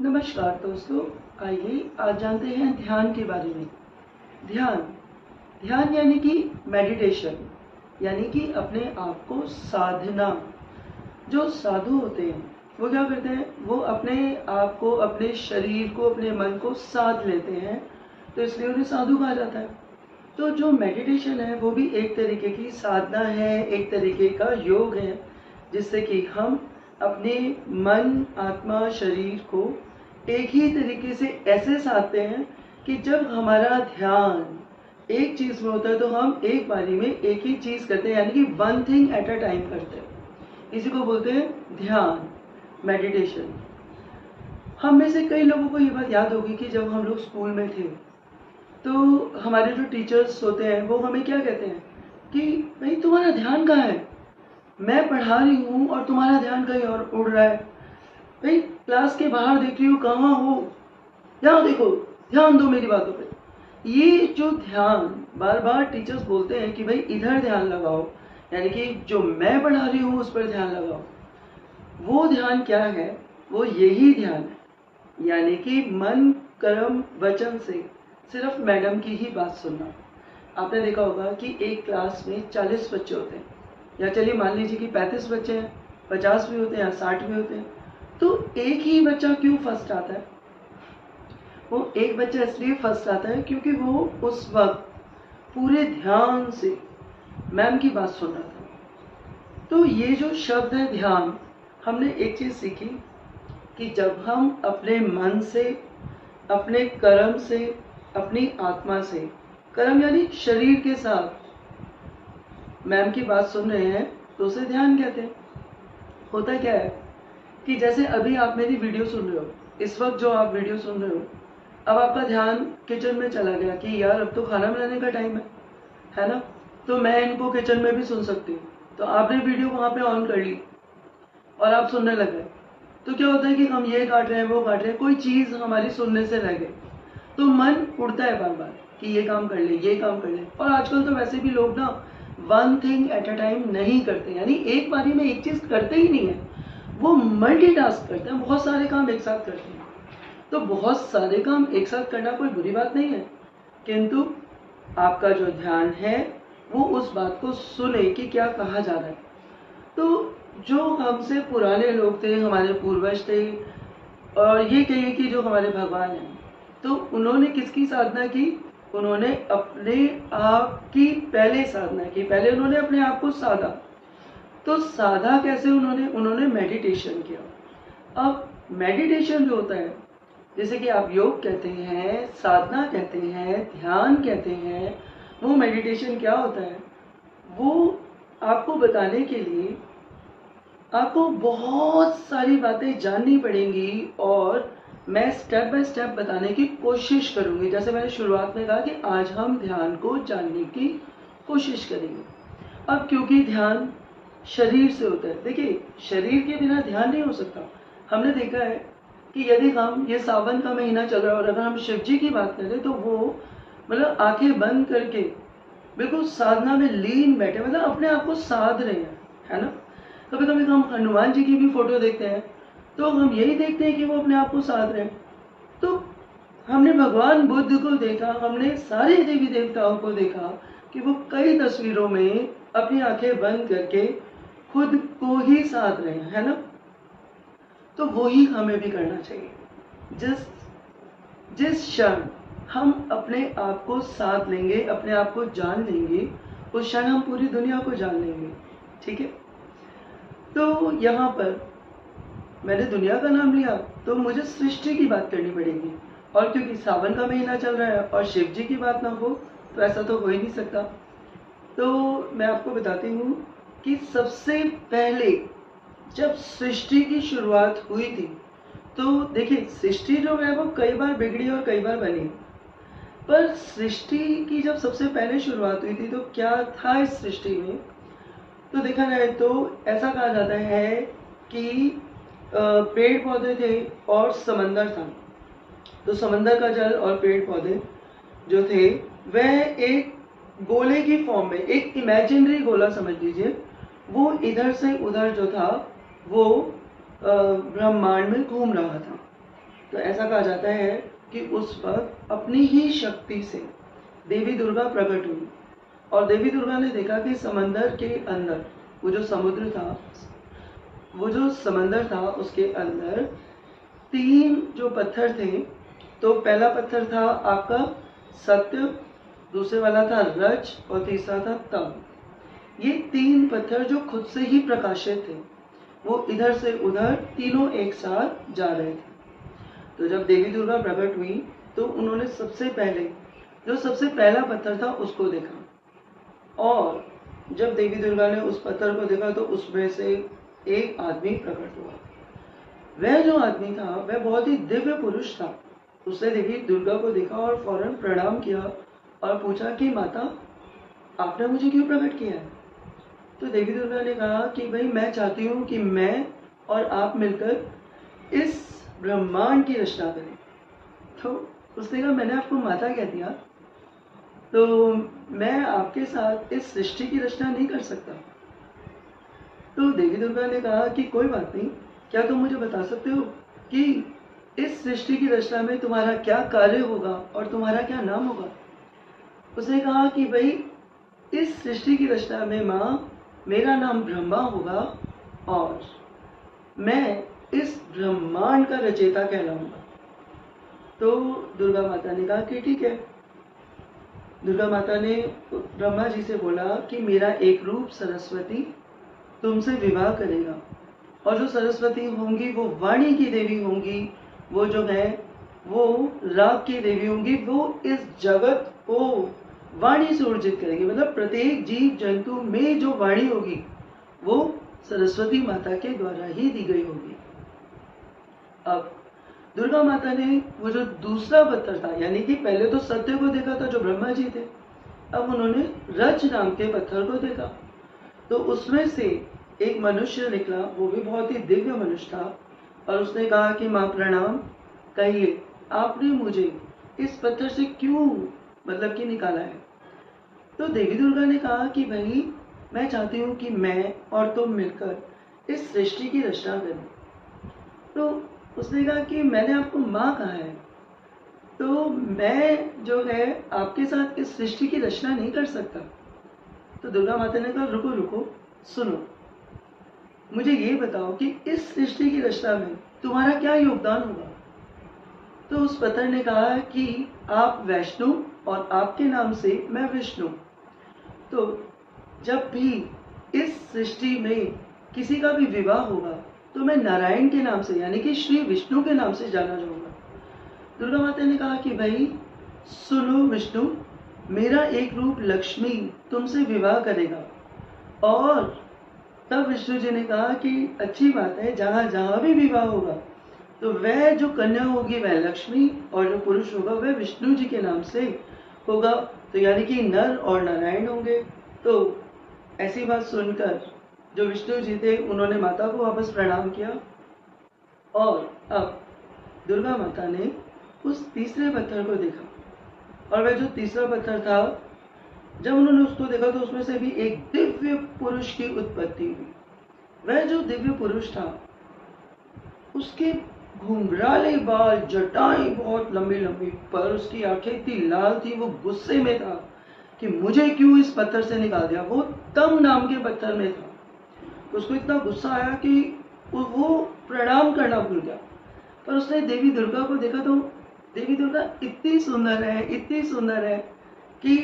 नमस्कार दोस्तों, आइए आज जानते हैं ध्यान के बारे में। ध्यान ध्यान यानी कि मेडिटेशन, यानी कि अपने आप को साधना। जो साधु होते हैं वो क्या करते हैं, वो अपने आप को, अपने शरीर को, अपने मन को साध लेते हैं, तो इसलिए उन्हें साधु कहा जाता है। तो जो मेडिटेशन है वो भी एक तरीके की साधना है, एक तरीके का योग है, जिससे कि हम अपने मन, आत्मा, शरीर को एक ही तरीके से ऐसे साधते हैं कि जब हमारा ध्यान एक चीज में होता है तो हम एक बारी में एक ही चीज करते हैं, यानी कि one thing at a time करते हैं। इसी को बोलते हैं ध्यान, मेडिटेशन। हम में से कई लोगों को ये बात याद होगी कि जब हम लोग स्कूल में थे तो हमारे जो टीचर्स होते हैं वो हमें क्या कहते हैं कि भाई तुम्हारा ध्यान कहाँ है, मैं पढ़ा रही हूँ और तुम्हारा ध्यान कहीं और उड़ रहा है। भाई क्लास के बाहर देख रही हूँ, कहाँ हो, यहाँ देखो, ध्यान दो मेरी बातों पे। ये जो ध्यान बार बार टीचर्स बोलते हैं कि भाई इधर ध्यान लगाओ, यानी कि जो मैं पढ़ा रही हूँ उस पर ध्यान लगाओ, वो ध्यान क्या है, वो यही ध्यान है। यानी कि मन, कर्म, वचन से सिर्फ मैडम की ही बात सुनना। आपने देखा होगा कि एक क्लास में 40 बच्चे होते हैं, या चलिए मान लीजिए कि 35 बच्चे हैं, 50 भी होते हैं या 60 भी होते हैं, तो एक ही बच्चा क्यों फर्स्ट आता है? वो एक बच्चा इसलिए फर्स्ट आता है क्योंकि वो उस वक्त पूरे ध्यान से मैम की बात सुन रहा था। तो ये जो शब्द है ध्यान, हमने एक चीज सीखी कि जब हम अपने मन से, अपने कर्म से, अपनी आत्मा से, कर्म यानी शरीर के साथ मैम की बात सुन रहे हैं तो उसे ध्यान कहते हैं। होता क्या है कि जैसे अभी आप मेरी वीडियो सुन रहे हो, इस वक्त जो आप वीडियो सुन रहे हो, अब आपका ध्यान किचन में चला गया कि यार अब तो खाना बनाने का टाइम है ना, तो मैं इनको किचन में भी सुन सकती हूँ। तो आपने वीडियो वहाँ पे ऑन कर ली और आप सुनने लग गए। तो क्या होता है कि हम ये काट रहे हैं, वो काट रहे हैं, कोई चीज़ हमारी सुनने से रह गई, तो मन उड़ता है बार बार कि ये काम कर ले, ये काम कर ले। और आजकल तो वैसे भी लोग ना one thing at a time नहीं करते, यानी एक बारी में एक चीज़ करते ही नहीं है, वो मल्टीटास्क करते हैं, बहुत सारे काम एक साथ करते हैं। तो बहुत सारे काम एक साथ करना कोई बुरी बात नहीं है, किंतु आपका जो ध्यान है वो उस बात को सुने कि क्या कहा जा रहा है। तो जो हमसे पुराने लोग थे, हमारे पूर्वज थे, और ये कहिए कि जो हमारे भगवान हैं, तो उन्होंने किसकी साधना की? उन्होंने अपने आप की पहले साधना की, पहले उन्होंने अपने आप को साधा। तो साधा कैसे? उन्होंने मेडिटेशन किया। अब मेडिटेशन जो होता है, जैसे कि आप योग कहते हैं, साधना कहते हैं, ध्यान कहते हैं, वो मेडिटेशन क्या होता है वो आपको बताने के लिए आपको बहुत सारी बातें जाननी पड़ेंगी, और मैं स्टेप बाय स्टेप बताने की कोशिश करूंगी। जैसे मैंने शुरुआत में कहा कि आज हम ध्यान को जानने की कोशिश करेंगे। अब क्योंकि ध्यान शरीर से होता है, देखिए शरीर के बिना ध्यान नहीं हो सकता। हमने देखा है कि यदि हम, ये सावन का महीना चल रहा है और अगर हम शिव जी की बात करें तो वो मतलब आंखें बंद करके बिल्कुल साधना में लीन बैठे, मतलब अपने आप को साध रहे हैं, है ना। कभी कभी हम हनुमान जी की भी फोटो देखते हैं तो हम यही देखते हैं कि वो अपने आप को साध रहे हैं। तो हमने भगवान बुद्ध को देखा, हमने सारे देवी देवताओं को देखा कि वो कई तस्वीरों में अपनी आंखें बंद करके खुद को ही साध रहे हैं, है ना। तो वही हमें भी करना चाहिए। जिस क्षण हम अपने आप को साध लेंगे, अपने आप को जान लेंगे, उस क्षण हम पूरी दुनिया को जान लेंगे। ठीक है। तो यहाँ पर मैंने दुनिया का नाम लिया तो मुझे सृष्टि की बात करनी पड़ेगी, और क्योंकि सावन का महीना चल रहा है और शिव जी की बात ना हो तो ऐसा तो हो ही नहीं सकता। तो मैं आपको बताती हूँ कि सबसे पहले जब सृष्टि की शुरुआत हुई थी, तो देखिए सृष्टि जो है वो कई बार बिगड़ी और कई बार बनी, पर सृष्टि की जब सबसे पहले शुरुआत हुई थी तो क्या था इस सृष्टि में? तो देखा जाए तो ऐसा कहा जाता है कि पेड़ पौधे थे और समंदर था। तो समंदर का जल और पेड़ पौधे जो थे वह एक गोले की फॉर्म में, एक इमेजिनरी गोला समझ लीजिए, वो इधर से उधर जो था वो ब्रह्मांड में घूम रहा था। तो ऐसा कहा जाता है कि उस वक्त अपनी ही शक्ति से देवी दुर्गा प्रकट हुई और देवी दुर्गा ने देखा कि समंदर के अंदर वो जो समंदर था उसके अंदर 3 जो पत्थर थे। तो पहला पत्थर था आपका सत्य, दूसरे वाला था रज और तीसरा था तम। ये 3 पत्थर जो खुद से ही प्रकाशित थे, वो इधर से उधर तीनों एक साथ जा रहे थे। तो जब देवी दुर्गा प्रकट हुई तो उन्होंने सबसे पहला पत्थर था उसको देखा और जब देवी दुर्गा ने उस पत्थर को देखा तो उसमें से एक आदमी प्रकट हुआ। वह जो आदमी था वह बहुत ही दिव्य पुरुष था। उसने देवी दुर्गा को देखा और फौरन प्रणाम किया और पूछा कि माता, आपने मुझे क्यों प्रकट किया है? तो देवी दुर्गा ने कहा कि भाई मैं चाहती हूँ कि मैं और आप मिलकर इस ब्रह्मांड की रचना करें। तो उसने कहा मैंने आपको माता कह दिया, तो मैं आपके साथ इस सृष्टि की रचना नहीं कर सकता। तो देवी दुर्गा ने कहा कि कोई बात नहीं, क्या तुम मुझे बता सकते हो कि इस सृष्टि की रचना में तुम्हारा क्या कार्य होगा और तुम्हारा क्या नाम होगा? उसने कहा कि भाई इस सृष्टि की रचना में माँ, मेरा नाम ब्रह्मा होगा और मैं इस ब्रह्मांड का रचयिता कहलाऊंगा। तो दुर्गा माता ने कहा कि ठीक है। दुर्गा माता ने ब्रह्मा जी से बोला कि मेरा एक रूप सरस्वती तुमसे विवाह करेगा और जो सरस्वती होंगी वो वाणी की देवी होंगी, वो जो है वो राग की देवी होंगी, वो इस जगत को वाणी से ऊर्जित करेगी। मतलब प्रत्येक जीव जंतु में जो वाणी होगी वो सरस्वती माता के द्वारा ही दी गई होगी। अब दुर्गा माता ने वो जो दूसरा पत्थर था, यानी कि पहले तो सत्य को देखा था जो ब्रह्मा जी थे, अब उन्होंने रज नाम के पत्थर को देखा। तो उसमें से एक मनुष्य निकला, वो भी बहुत ही दिव्य मनुष्य था और उसने कहा कि माँ प्रणाम, कहिए आपने मुझे इस पत्थर से क्यों मतलब कि निकाला है? तो देवी दुर्गा ने कहा कि भाई मैं चाहती हूँ कि मैं और तुम मिलकर इस सृष्टि की रचना करें। तो उसने कहा कि मैंने आपको माँ कहा है, तो मैं जो है आपके साथ इस सृष्टि की रचना नहीं कर सकता। तो दुर्गा माता ने कहा रुको रुको, सुनो, मुझे ये बताओ कि इस सृष्टि की रचना में तुम्हारा क्या योगदान होगा? तो उस पत्थर ने कहा कि आप वैष्णु और आपके नाम से मैं विष्णु। तो जब भी इस सृष्टि में किसी का भी विवाह होगा तो मैं नारायण के नाम से यानी कि श्री विष्णु के नाम से जाना जाऊंगा। दुर्गा माता ने कहा कि भाई सुनो विष्णु, मेरा एक रूप लक्ष्मी तुमसे विवाह करेगा। और तब विष्णु जी ने कहा कि अच्छी बात है, जहाँ जहाँ भी विवाह होगा तो वह जो कन्या होगी वह लक्ष्मी और जो पुरुष होगा वह विष्णु जी के नाम से होगा, तो यानी कि नर और नारायण होंगे। तो ऐसी बात सुनकर जो विष्णु जी थे उन्होंने माता को वापस प्रणाम किया और अब दुर्गा माता ने उस तीसरे पत्थर को देखा और वह जो तीसरा पत्थर था, जब उन्होंने उसको देखा तो उसमें से भी एक दिव्य पुरुष की उत्पत्ति हुई। वह जो दिव्य पुरुष था उसके घुंघराले बाल, जटाएं बहुत लंबी लंबी, पर उसकी आंखें इतनी लाल थी, वो गुस्से में था कि मुझे क्यों इस पत्थर से निकाल दिया। वो तम नाम के पत्थर में था। तो उसको इतना गुस्सा आया कि वो प्रणाम करना भूल गया। पर उसने देवी दुर्गा को देखा तो देवी दुर्गा इतनी सुंदर है कि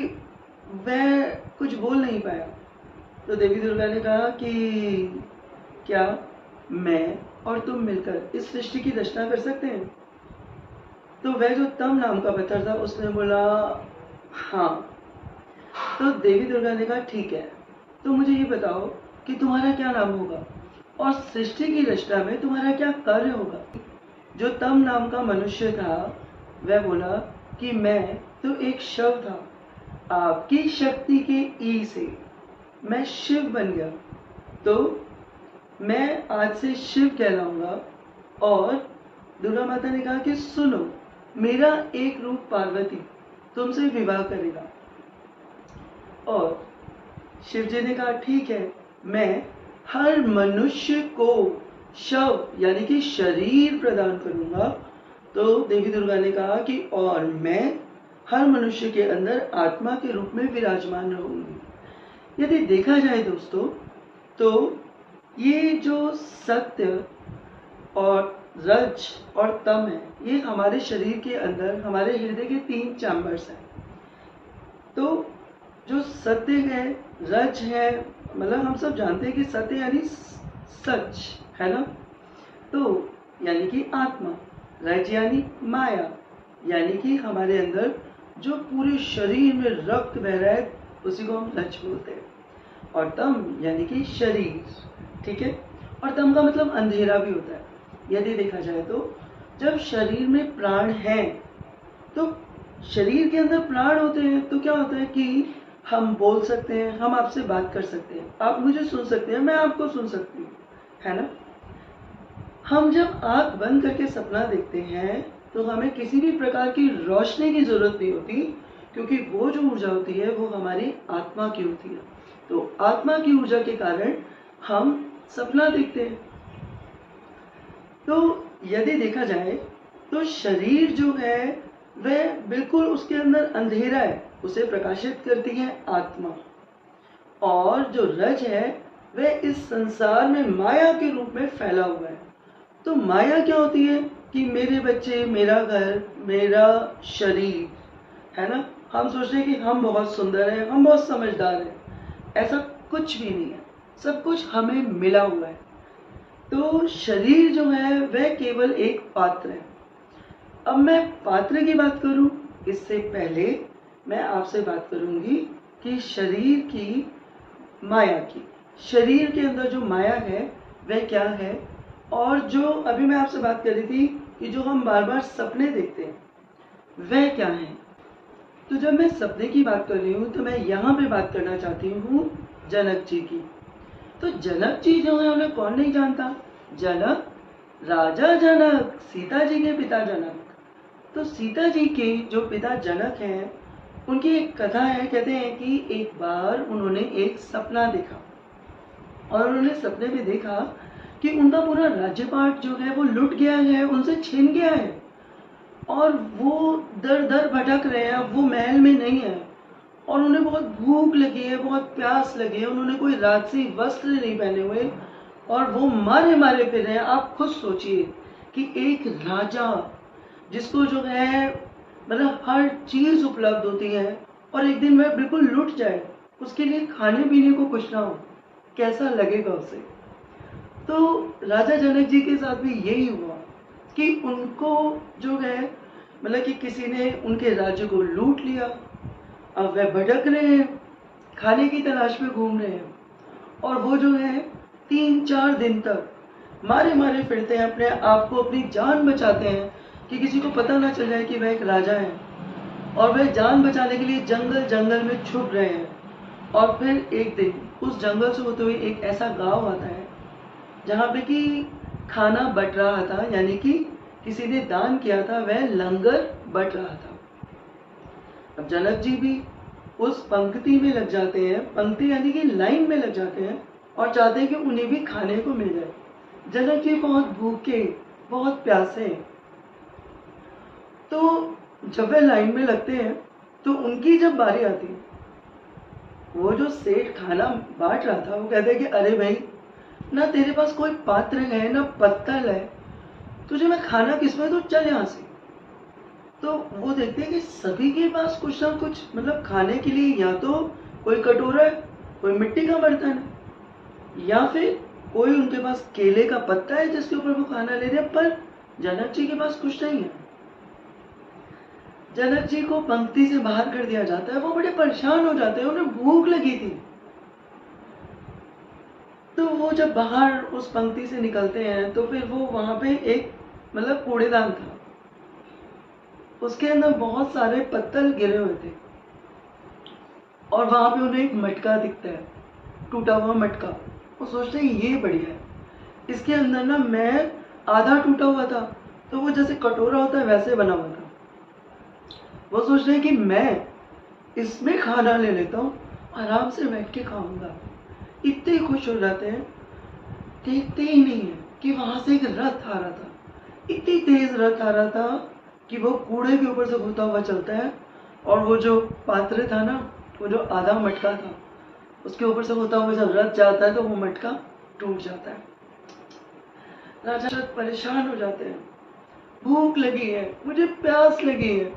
वह कुछ बोल नहीं पाया। तो देवी दुर्गा ने कहा कि क्या मैं और तुम मिलकर इस सृष्टि की रचना कर सकते हैं? तो वह जो तम नाम का पत्थर था उसने बोला हाँ। तो देवी दुर्गा ने कहा ठीक है, तो मुझे ये बताओ कि तुम्हारा क्या नाम होगा और सृष्टि की रचना में तुम्हारा क्या कार्य होगा? जो तम नाम का मनुष्य था वह बोला कि मैं तो एक शव था, आपकी शक्ति के ई से मैं शिव बन गया, तो मैं आज से शिव कहलाऊंगा। और दुर्गा माता ने कहा कि सुनो, मेरा एक रूप पार्वती तुमसे विवाह करेगा। और शिव जी ने कहा ठीक है, मैं हर मनुष्य को शव यानी कि शरीर प्रदान करूंगा तो देवी दुर्गा ने कहा कि और मैं हर मनुष्य के अंदर आत्मा के रूप में विराजमान रहूंगी। यदि देखा जाए दोस्तों, तो ये जो सत्य और रज और तम है, ये हमारे शरीर के अंदर, हमारे हृदय के 3 चैम्बर्स हैं। तो जो सत्य है, रज है, मतलब हम सब जानते हैं कि सत्य यानी सच है ना, तो यानी कि आत्मा, रज यानी माया, यानी कि हमारे अंदर जो पूरे शरीर में रक्त बह रहा है उसी को हम रज बोलते हैं। और तम यानी कि शरीर, ठीक है। और तम का मतलब अंधेरा भी होता है। यदि देखा जाए तो जब शरीर में प्राण है, तो शरीर के अंदर प्राण होते हैं तो क्या होता है कि हम बोल सकते हैं, हम आपसे बात कर सकते हैं, आप मुझे सुन सकते हैं, मैं आपको सुन सकती हूँ, है ना। हम जब आंख बंद करके सपना देखते हैं तो हमें किसी भी प्रकार की रोशनी की जरूरत नहीं होती, क्योंकि वो जो ऊर्जा होती है वो हमारी आत्मा की होती है। तो आत्मा की ऊर्जा के कारण हम सपना देखते हैं। तो यदि देखा जाए तो शरीर जो है वह बिल्कुल उसके अंदर अंधेरा है, उसे प्रकाशित करती है आत्मा। और जो रज है वह इस संसार में माया के रूप में फैला हुआ है। तो माया क्या होती है कि मेरे बच्चे, मेरा घर, मेरा शरीर, है ना। हम सोचते हैं कि हम बहुत सुंदर हैं, हम बहुत समझदार हैं, ऐसा कुछ भी नहीं है, सब कुछ हमें मिला हुआ है। तो शरीर जो है वह केवल एक पात्र है। अब मैं पात्र की बात करूं, इससे पहले मैं आपसे बात करूंगी कि शरीर की माया की, शरीर के अंदर जो माया है वह क्या है। और जो अभी मैं आपसे बात कर रही थी कि जो हम बार बार सपने देखते हैं वह क्या है। तो जब मैं सपने की बात कर रही हूँ तो मैं यहाँ पे बात करना चाहती हूँ जनक जी की। तो जनक जी जो है उन्हें कौन नहीं जानता, जनक, राजा जनक, सीता जी के पिता जनक। तो सीता जी के जो पिता जनक हैं, उनकी एक कथा है। कहते हैं कि एक बार उन्होंने एक सपना देखा और उन्होंने सपने में देखा कि उनका पूरा राज्यपाट जो है वो लुट गया है, उनसे छीन गया है और वो दर दर भटक रहे हैं, वो महल में नहीं है और उन्हें बहुत भूख लगी है, बहुत प्यास लगी है, उन्होंने कोई राजसी वस्त्र नहीं पहने हुए और वो मारे मारे फिर रहे हैं। आप खुद सोचिए कि एक राजा जिसको जो है मतलब हर चीज उपलब्ध होती है और एक दिन वह बिल्कुल लुट जाए, उसके लिए खाने पीने को कुछ ना हो, कैसा लगेगा उसे। तो राजा जनक जी के साथ भी यही हुआ कि उनको जो है मतलब कि किसी ने उनके राज्य को लूट लिया। अब वह भटक रहे हैं, खाने की तलाश में घूम रहे हैं और वो जो है 3-4 दिन तक मारे मारे फिरते हैं, अपने आप को, अपनी जान बचाते हैं कि किसी को पता ना चल जाए कि वह एक राजा है। और वह जान बचाने के लिए जंगल जंगल में छुप रहे हैं। और फिर एक दिन उस जंगल से होते हुए एक ऐसा गांव आता है जहाँ पे कि खाना बट रहा था, यानी कि किसी ने दान किया था, वह लंगर बट रहा था। अब जनक जी भी उस पंक्ति में लग जाते हैं, पंक्ति यानी कि लाइन में लग जाते हैं और चाहते हैं कि उन्हें भी खाने को मिल जाए। जनक जी बहुत भूखे, बहुत प्यासे। तो जब वे लाइन में लगते हैं तो उनकी जब बारी आती है, वो जो सेठ खाना बांट रहा था वो कहते हैं कि अरे भाई, ना तेरे पास कोई पात्र है ना पत्तल है, तुझे मैं खाना किसमें, तो चल यहाँ से। तो वो देखते हैं कि सभी के पास कुछ ना कुछ मतलब खाने के लिए, या तो कोई कटोरा है, कोई मिट्टी का बर्तन है, या फिर कोई उनके पास केले का पत्ता है जिसके ऊपर वो खाना ले रहे हैं। पर जनक जी के पास कुछ नहीं है। जनक जी को पंक्ति से बाहर कर दिया जाता है। वो बड़े परेशान हो जाते हैं, उन्हें भूख लगी थी। तो वो जब बाहर उस पंक्ति से निकलते हैं तो फिर वो वहां पे एक मतलब कूड़ेदान था, उसके अंदर बहुत सारे पत्तल गिरे हुए थे और वहां पे उन्हें एक मटका दिखता है, टूटा हुआ मटका। वो सोचते हैं ये बढ़िया है, इसके अंदर ना मैं आधा टूटा हुआ था, तो वो जैसे कटोरा होता है वैसे बना हुआ था। वो सोच रहे हैं कि मैं इसमें खाना ले लेता हूँ, आराम से बैठ के खाऊंगा। इतने खुश हो जाते हैं, देखते ही नहीं है कि वहां से एक रथ आ रहा था। इतनी तेज रथ आ रहा था कि वो कूड़े के ऊपर से होता हुआ चलता है, और वो जो पात्र था ना, वो जो आधा मटका था, उसके ऊपर से होता हुआ जब रथ जाता है तो वो मटका टूट जाता है। राजा दशरथ परेशान हो जाते हैं, भूख लगी है, मुझे प्यास लगी है,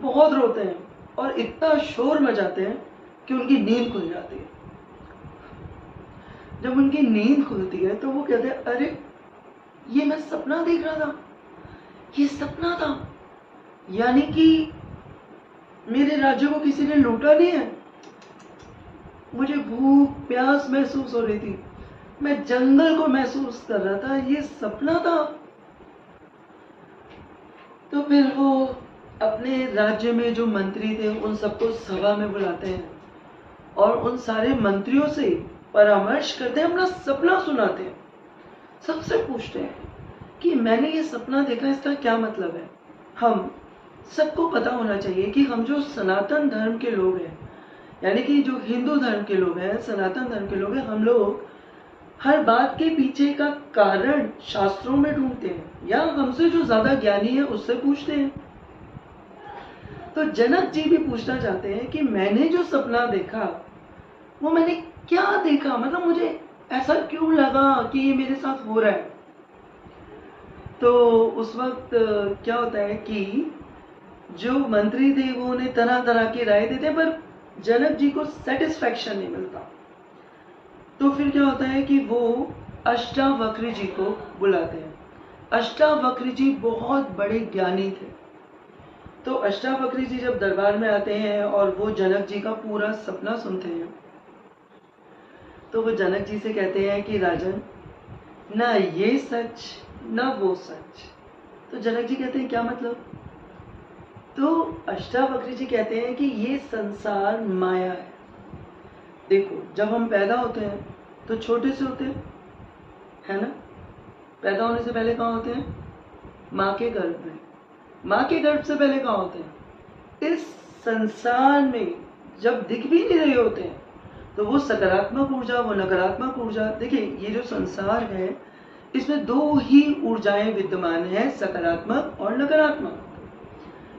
बहुत रोते हैं और इतना शोर मचाते हैं कि उनकी नींद खुल जाती है। जब उनकी नींद खुलती है तो वो कहते हैं, अरे ये मैं सपना देख रहा था, ये सपना था, यानी कि मेरे राज्य को किसी ने लूटा नहीं है। मुझे भूख प्यास महसूस हो रही थी, मैं जंगल को महसूस कर रहा था, ये सपना था। तो फिर वो अपने राज्य में जो मंत्री थे उन सबको सभा में बुलाते हैं और उन सारे मंत्रियों से परामर्श करते हैं, अपना सपना सुनाते हैं। सबसे पूछते हैं कि मैंने ये सपना देखा, इसका क्या मतलब है। हम सबको पता होना चाहिए कि हम जो सनातन धर्म के लोग हैं, यानी कि जो हिंदू धर्म के लोग हैं, सनातन धर्म के लोग हैं, हम लोग हर बात के पीछे का कारण शास्त्रों में ढूंढते हैं या हमसे जो ज्यादा ज्ञानी है उससे पूछते हैं। तो जनक जी भी पूछना चाहते हैं कि मैंने जो सपना देखा वो मैंने क्या देखा, मतलब मुझे ऐसा क्यों लगा कि ये मेरे साथ हो रहा है। तो उस वक्त क्या होता है कि जो मंत्री थे वो उन्हें तरह तरह की राय देते हैं, पर जनक जी को सेटिस्फैक्शन नहीं मिलता। तो फिर क्या होता है कि वो अष्टावक्र जी को बुलाते हैं। अष्टावक्र जी बहुत बड़े ज्ञानी थे। तो अष्टावक्र जी जब दरबार में आते हैं और वो जनक जी का पूरा सपना सुनते हैं, तो वो जनक जी से कहते हैं कि राजन, ना ये सच ना वो सच। तो जनक जी कहते हैं क्या मतलब। तो अष्टावक्र जी कहते हैं कि ये संसार माया है। देखो, जब हम पैदा होते हैं तो छोटे से होते हैं, है ना। पैदा होने से पहले कहाँ होते हैं, माँ के गर्भ में। माँ के गर्भ से पहले कहाँ होते हैं, इस संसार में जब दिख भी नहीं रहे होते हैं। तो वो सकारात्मक ऊर्जा, वो नकारात्मक ऊर्जा। देखिए, ये जो संसार है इसमें दो ही ऊर्जाएं विद्यमान है, सकारात्मक और नकारात्मक।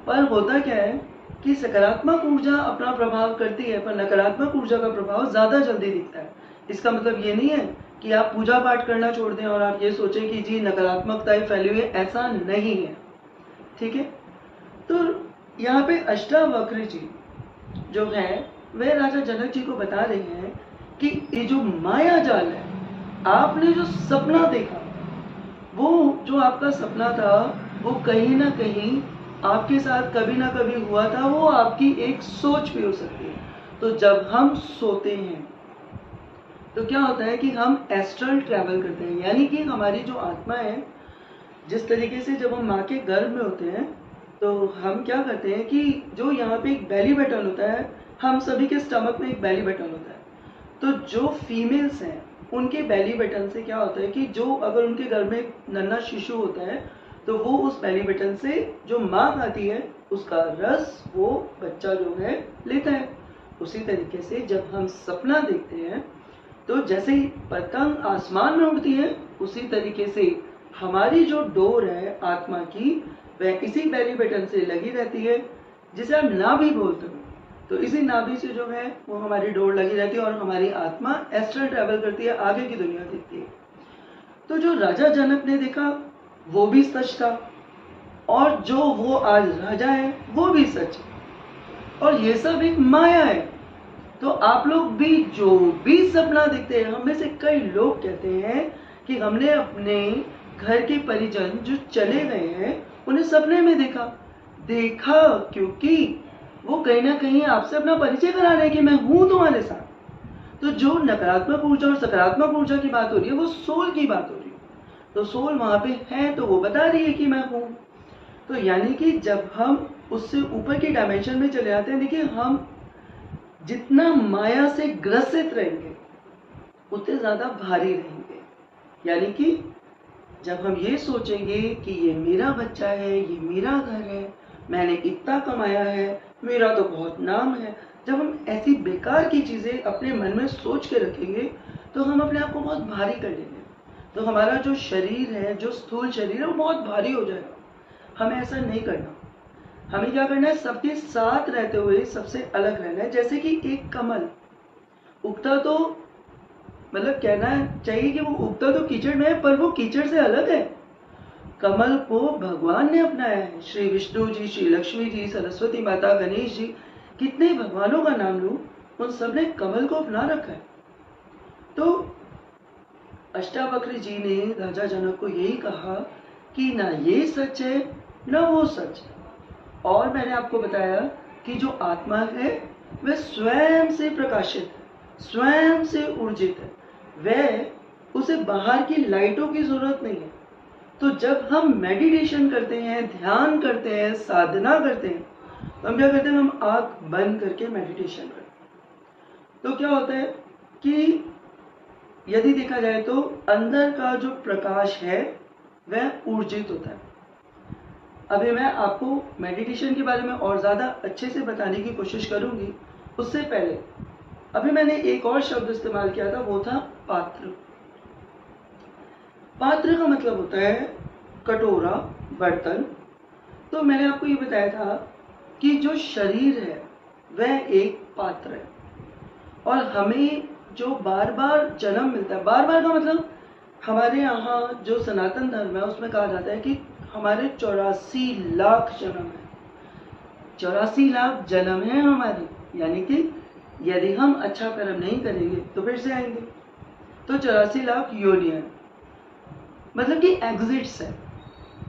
पर होता क्या है कि सकारात्मक ऊर्जा अपना प्रभाव करती है, पर नकारात्मक ऊर्जा का प्रभाव ज्यादा जल्दी दिखता है। इसका मतलब ये नहीं है कि आप पूजा पाठ करना छोड़ दें और आप ये सोचें कि जी नकारात्मकता फैली हुई है, ऐसा नहीं है, ठीक है। तो यहाँ पे अष्टावक्र जी जो है वह राजा जनक जी को बता रहे हैं कि ये जो माया जाल है, आपने जो सपना देखा, वो जो आपका सपना था वो कहीं ना कहीं आपके साथ कभी ना कभी हुआ था, वो आपकी एक सोच भी हो सकती है। तो जब हम सोते हैं तो क्या होता है कि हम एस्ट्रल ट्रैवल करते हैं, यानी कि हमारी जो आत्मा है, जिस तरीके से जब हम माँ के गर्भ में होते हैं तो हम क्या करते हैं कि जो यहाँ पे एक बेली बटन होता है, हम सभी के स्टमक में एक बेली बटन होता है। तो जो फीमेल्स हैं उनके बेली बटन से क्या होता है कि जो अगर उनके घर में एक नन्हा शिशु होता है तो वो उस बेली बटन से जो माँ खाती है उसका रस वो बच्चा जो है लेता है। उसी तरीके से जब हम सपना देखते हैं तो जैसे ही पतंग आसमान में उड़ती है, उसी तरीके से हमारी जो डोर है आत्मा की, वह इसी बेली बटन से लगी रहती है, जिसे हम नाभि बोलते हैं। तो इसी नाभि से जो है वो हमारी डोर लगी रहती है और हमारी आत्मा एस्ट्रल ट्रैवल करती है, आगे की दुनिया देखती है। तो जो राजा जनक ने देखा वो भी सच था, और जो वो आज राजा है वो भी सच है, और ये सब एक माया है। तो आप लोग भी जो भी सपना देखते हैं, हम में से कई लोग कहते हैं कि हमने अपने घर के परिजन जो चले गए हैं उन्हें सपने में देखा क्योंकि वो कहीं ना कहीं आपसे अपना परिचय करा रहे हैं कि मैं हूं तुम्हारे साथ। तो जो नकारात्मक ऊर्जा और सकारात्मक ऊर्जा की बात हो रही है वो सोल की बात हो रही है। तो सोल वहां पे है तो वो बता रही है कि मैं हूं। तो यानी कि जब हम उससे ऊपर की डायमेंशन में चले आते हैं, देखिए हम जितना माया से ग्रसित रहेंगे उतने ज्यादा भारी रहेंगे। यानी कि जब हम ये सोचेंगे कि ये मेरा बच्चा है, ये मेरा घर है, मैंने इतना कमाया है, मेरा तो बहुत नाम है, जब हम ऐसी बेकार की चीजें अपने मन में सोच के रखेंगे तो हम अपने आप को बहुत भारी कर लेंगे। तो हमारा जो शरीर है, जो स्थूल शरीर है, वो बहुत भारी हो जाएगा। हमें ऐसा नहीं करना। हमें क्या करना है, सबके साथ रहते हुए सबसे अलग रहना है। जैसे कि एक कमल उगता तो मतलब कहना चाहिए कि वो उगता तो कीचड़ में है, पर वो कीचड़ से अलग है। कमल को भगवान ने अपनाया है। श्री विष्णु जी, श्री लक्ष्मी जी, सरस्वती माता, गणेश जी, कितने भगवानों का नाम लूं, उन सब ने कमल को अपना रखा है। तो अष्टावक्र जी ने राजा जनक को यही कहा कि ना ये सच है ना वो सच है। और मैंने आपको बताया कि जो आत्मा है वह स्वयं से प्रकाशित है, स्वयं से ऊर्जित है, वह उसे बाहर की लाइटों की जरूरत नहीं है। तो जब हम मेडिटेशन करते हैं, ध्यान करते हैं, साधना करते हैं, तो हम क्या करते हैं, हम आंख बंद करके मेडिटेशन करते हैं। तो क्या होता है कि यदि देखा जाए तो अंदर का जो प्रकाश है वह ऊर्जित होता है। अभी मैं आपको मेडिटेशन के बारे में और ज़्यादा अच्छे से बताने की कोशिश करूंगी। उससे पहले अभी मैंने एक और शब्द इस्तेमाल किया था, वो था पात्र। पात्र का मतलब होता है कटोरा, बर्तन। तो मैंने आपको ये बताया था कि जो शरीर है वह एक पात्र है, और हमें जो बार बार जन्म मिलता है, बार बार का मतलब हमारे यहाँ जो सनातन धर्म है उसमें कहा जाता है कि हमारे 84 लाख जन्म है, 84 लाख जन्म है हमारे। यानी कि यदि हम अच्छा कर्म नहीं करेंगे तो फिर से आएंगे। तो 84 लाख योनियां, मतलब कि एग्जिट्स है।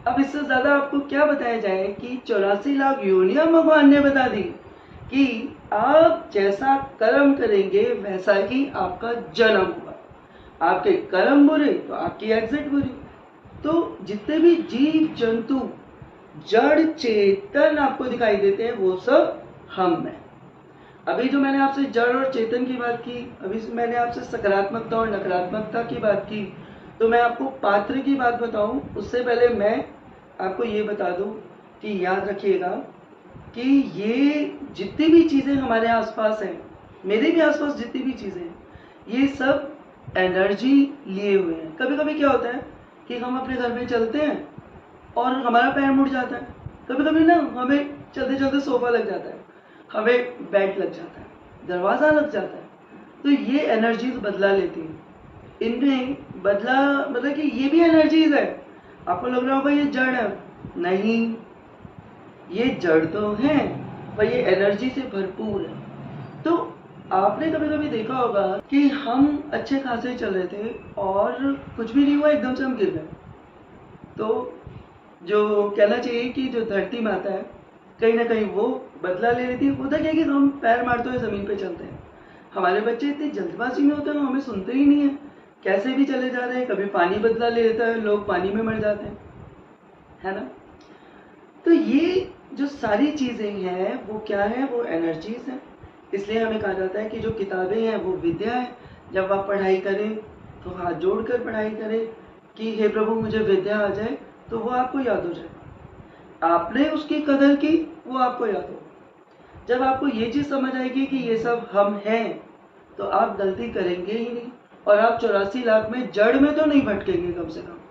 अब इससे ज्यादा आपको क्या बताया जाए कि 84 लाख योनियां भगवान ने बता दी कि आप जैसा कर्म करेंगे वैसा ही आपका जन्म होगा। आपके कर्म बुरे तो आपकी एग्जिट बुरी। तो जितने भी जीव जंतु जड़ चेतन आपको दिखाई देते हैं वो सब हम हैं। अभी जो मैंने आपसे जड़ और चेतन की बात की, अभी मैंने आपसे सकारात्मकता और नकारात्मकता की बात की, तो मैं आपको पात्र की बात बताऊं उससे पहले मैं आपको ये बता दूं कि याद रखिएगा कि ये जितनी भी चीज़ें हमारे आसपास हैं, मेरे भी आसपास जितनी भी चीज़ें हैं, ये सब एनर्जी लिए हुए हैं। कभी कभी क्या होता है कि हम अपने घर में चलते हैं और हमारा पैर मुड़ जाता है। कभी कभी ना हमें चलते चलते सोफा लग जाता है, हमें बेड लग जाता है, दरवाज़ा लग जाता है। तो ये एनर्जीज बदला लेती हैं। इनमें बदला मतलब कि ये भी एनर्जीज है। आपको लग रहा होगा ये जड़ है, नहीं, ये जड़ तो है पर ये एनर्जी से भरपूर है। तो आपने कभी कभी देखा होगा कि हम अच्छे खासे चल रहे थे और कुछ भी नहीं हुआ, एकदम से हम गिर गए। तो जो कहना चाहिए कि जो धरती माता है कहीं ना कहीं वो बदला ले लेती है। होता क्या है कि हम पैर मारते हुए ज़मीन पे चलते हैं। हमारे बच्चे इतनी जल्दबाजी में होते हैं, हमें सुनते ही नहीं है, कैसे भी चले जा रहे हैं। कभी पानी बदला ले लेता है, लोग पानी में मर जाते हैं, है ना। तो ये जो सारी चीज़ें हैं वो क्या है, वो एनर्जीज हैं। इसलिए हमें कहा जाता है कि जो किताबें हैं वो विद्या है। जब आप पढ़ाई करें तो हाथ जोड़कर पढ़ाई करें कि हे प्रभु मुझे विद्या आ जाए, तो वो आपको याद हो जाए। आपने उसकी कदर की, वो आपको याद हो। जब आपको ये चीज़ समझ आएगी कि ये सब हम हैं, तो आप गलती करेंगे ही नहीं, और आप 84 लाख में जड़ में तो नहीं भटकेंगे कम से कम।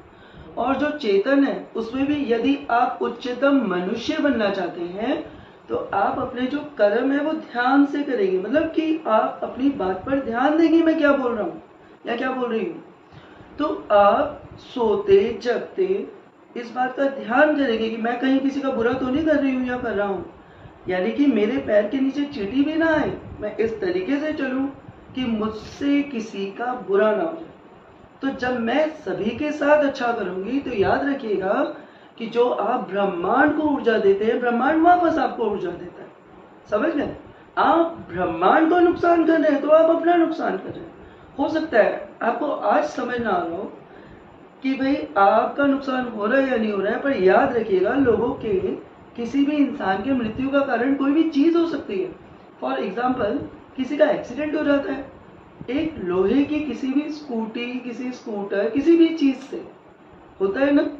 और जो चेतन है उसमें भी यदि आप उच्चतम मनुष्य बनना चाहते हैं तो आप अपने जो कर्म है वो ध्यान से करेंगे। मतलब कि आप अपनी बात पर ध्यान देंगे, मैं क्या बोल रहा हूँ या क्या बोल रही हूँ। तो आप सोते जगते इस बात का ध्यान करेंगे कि मैं कहीं किसी का बुरा तो नहीं कर रही हूँ या कर रहा हूँ, यानी कि मेरे पैर के नीचे चींटी भी ना आए, मैं इस तरीके से चलूँ कि मुझसे किसी का बुरा ना हो जाए। तो जब मैं सभी के साथ अच्छा करूंगी तो याद रखिएगा कि जो आप ब्रह्मांड को ऊर्जा देते हैं, ब्रह्मांड वापस आपको ऊर्जा देता है। समझ गए। आप ब्रह्मांड को नुकसान कर रहे हैं तो आप अपना नुकसान कर रहे हैं। हो सकता है आपको आज समझ ना आ रहा हो कि भाई आपका नुकसान हो रहा है या नहीं हो रहा है, पर याद रखिएगा लोगों के, किसी भी इंसान के मृत्यु का कारण कोई भी चीज हो सकती है। फॉर एग्जाम्पल किसी का एक्सीडेंट हो जाता है, एक लोहे की किसी भी स्कूटी, किसी स्कूटर, किसी भी चीज से होता है ना।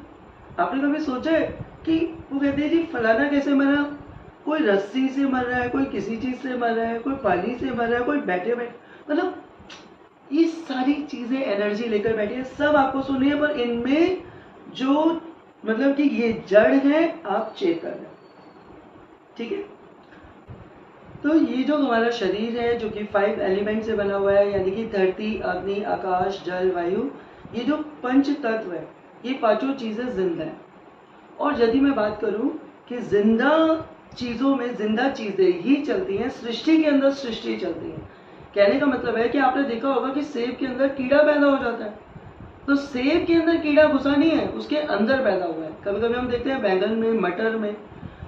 आपने कभी सोचा है कि वो कहते हैं जी फलाना कैसे मरा, कोई रस्सी से मर रहा है, कोई किसी चीज से मर रहा है, कोई पानी से मर रहा है, कोई बैठे बैठे, मतलब ये सारी चीजें एनर्जी लेकर बैठी है, सब आपको सुननी है, पर इनमें जो मतलब कि ये जड़ है, आप चेतन है। ठीक है, तो ये जो हमारा शरीर है जो कि 5 एलिमेंट से बना हुआ है, यानी कि धरती, अग्नि, आकाश, जल, वायु, ये जो पंच तत्व है, ये पांचों चीजें जिंदा है। और यदि मैं बात करूं कि जिंदा चीजों में जिंदा चीजें ही चलती हैं, सृष्टि के अंदर सृष्टि चलती है। कहने का मतलब है कि आपने देखा होगा कि सेब के अंदर कीड़ा पैदा हो जाता है, तो सेब के अंदर कीड़ा घुसा नहीं है, उसके अंदर पैदा हुआ है। कभी कभी हम देखते हैं बैंगन में, मटर में,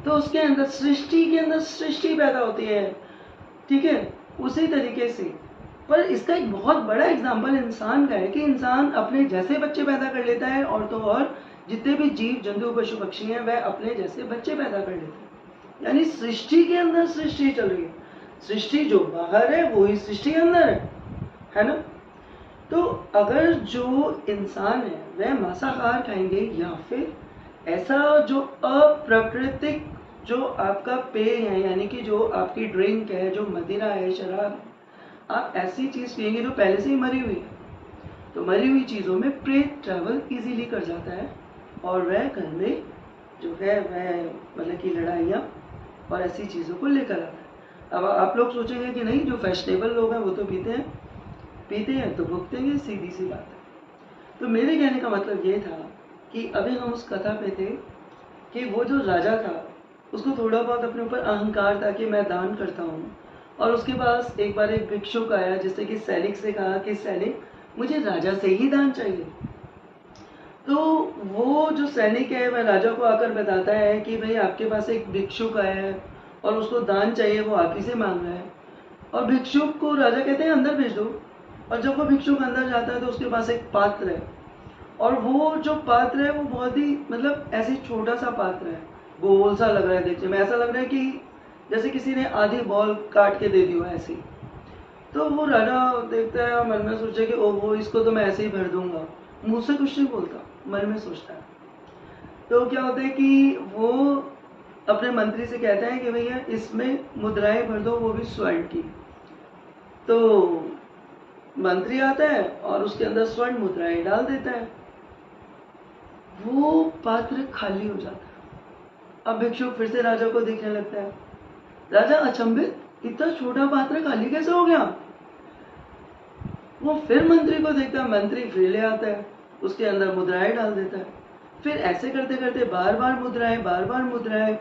तो उसके अंदर सृष्टि के अंदर सृष्टि पैदा होती है। ठीक है, उसी तरीके से। पर इसका एक बहुत बड़ा एग्जाम्पल इंसान का है कि इंसान अपने जैसे बच्चे पैदा कर लेता है, और तो और जितने भी जीव जंतु पशु पक्षी हैं वह अपने जैसे बच्चे पैदा कर लेते हैं। यानी सृष्टि के अंदर सृष्टि चल रही है, सृष्टि जो बाहर है वही सृष्टि अंदर है ना। तो अगर जो इंसान है वह मांसाहार खाएंगे, या फिर ऐसा जो अप्राकृतिक जो आपका पेय है, यानी कि जो आपकी ड्रिंक है, जो मदिरा है, शराब है, आप ऐसी चीज पिएंगे जो पहले से ही मरी हुई है, तो मरी हुई चीजों में प्रेत ट्रैवल इजीली कर जाता है, और वह घर में जो है वह मतलब कि लड़ाइयाँ और ऐसी चीज़ों को लेकर आता है। अब आप लोग सोचेंगे कि नहीं, जो फैशनेबल लोग हैं वो तो पीते हैं तो भुगतेंगे, सीधी सी बात है। तो मेरे कहने का मतलब ये था कि अभी हम उस कथा पे थे कि वो जो राजा था उसको थोड़ा बहुत अपने ऊपर अहंकार था कि मैं दान करता हूँ, और उसके पास एक बार एक भिक्षुक आया जिससे कि सैनिक से कहा कि सैनिक, मुझे राजा से ही दान चाहिए। तो वो जो सैनिक है वह राजा को आकर बताता है कि भाई आपके पास एक भिक्षुक आया है और उसको दान चाहिए, वो आप ही से मांग रहा है। और भिक्षुक को राजा कहते हैं अंदर भेज दो। और जब वो भिक्षुक अंदर जाता है तो उसके पास एक पात्र है, और वो जो पात्र है वो बहुत ही मतलब ऐसे छोटा सा पात्र है, गोल सा लग रहा है देखने में, ऐसा लग रहा है कि जैसे किसी ने आधी बॉल काट के दे दी हो ऐसी। तो वो राजा देखता है और मन में सोचे कि ओहो, इसको तो मैं ऐसे ही भर दूंगा, मुंह से कुछ नहीं बोलता, मन में सोचता है। तो क्या होता है कि वो अपने मंत्री से कहता है कि भैया इसमें मुद्राएं भर दो, वो भी स्वर्ण की। तो मंत्री आता है और उसके अंदर स्वर्ण मुद्राएं डाल देता है, वो पात्र खाली हो जाता है। अब भिक्षुक फिर से राजा को देखने लगता है। राजा अचंभित, इतना छोटा पात्र खाली कैसे हो गया। वो फिर मंत्री को देखता है, मंत्री फिर ले आता है, उसके अंदर मुद्राएं डाल देता है। फिर ऐसे करते करते बार बार मुद्राएं,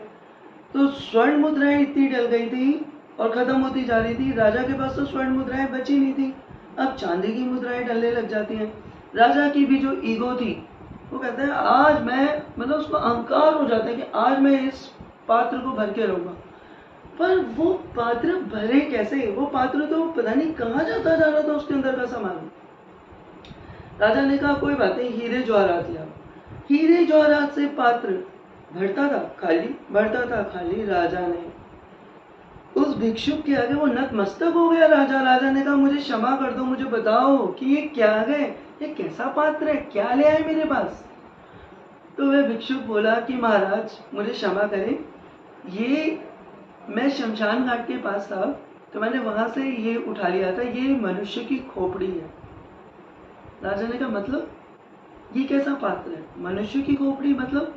तो स्वर्ण मुद्राएं इतनी डल गई थी और खत्म होती जा रही थी। राजा के पास तो स्वर्ण मुद्राएं बची नहीं थी, अब चांदी की मुद्राएं डलने लग जाती हैं। राजा की भी जो ईगो थी, वो कहता है आज मैं, मतलब उसको अहंकार हो जाता है कि आज मैं इस पात्र को भर के रहूंगा। पर वो पात्र भरे कैसे, वो पात्र तो पता नहीं कहाँ जाता जा रहा था उसके अंदर का सामान। राजा ने कहा कोई बात नहीं, हीरे जवाहरात लिया। हीरे जवाहरात से पात्र भरता था खाली। राजा ने उस भिक्षुक के आगे वो नतमस्तक हो गया। राजा ने कहा मुझे क्षमा कर दो, मुझे बताओ कि ये क्या है, ये कैसा पात्र है, क्या ले आए मेरे पास। तो वह भिक्षुक बोला कि महाराज मुझे क्षमा करें, ये मैं शमशान घाट के पास था तो मैंने वहां से ये उठा लिया था, ये मनुष्य की खोपड़ी है। राजा ने कहा मतलब ये कैसा पात्र है, मनुष्य की खोपड़ी मतलब।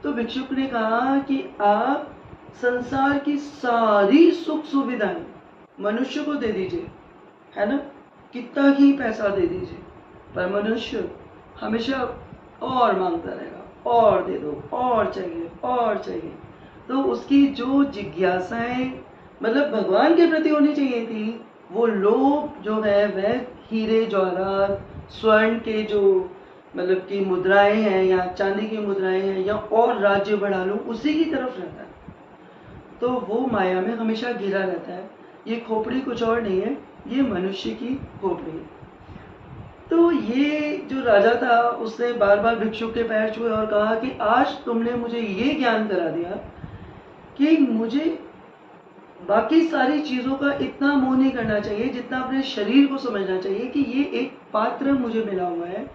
तो भिक्षुक ने कहा कि आप संसार की सारी सुख सुविधाएं मनुष्य को दे दीजिए, है ना, कितना ही पैसा दे दीजिए, पर मनुष्य हमेशा और मांगता रहेगा, और दे दो, और चाहिए। तो उसकी जो जिज्ञासाएं मतलब भगवान के प्रति होनी चाहिए थी, वो लोभ जो है वह हीरे जवाहरात स्वर्ण के जो मतलब की मुद्राएं हैं या चांदी की मुद्राएं हैं या और राज्य बढ़ा लूं, उसी की तरफ रहता है। तो वो माया में हमेशा घिरा रहता है। ये खोपड़ी कुछ और नहीं है, ये मनुष्य की खोपड़ी है। तो ये जो राजा था उसने बार बार भिक्षुक के पैर छुए और कहा कि आज तुमने मुझे ये ज्ञान करा दिया कि मुझे बाकी सारी चीजों का इतना मोह नहीं करना चाहिए जितना अपने शरीर को समझना चाहिए कि ये एक पात्र मुझे मिला हुआ है,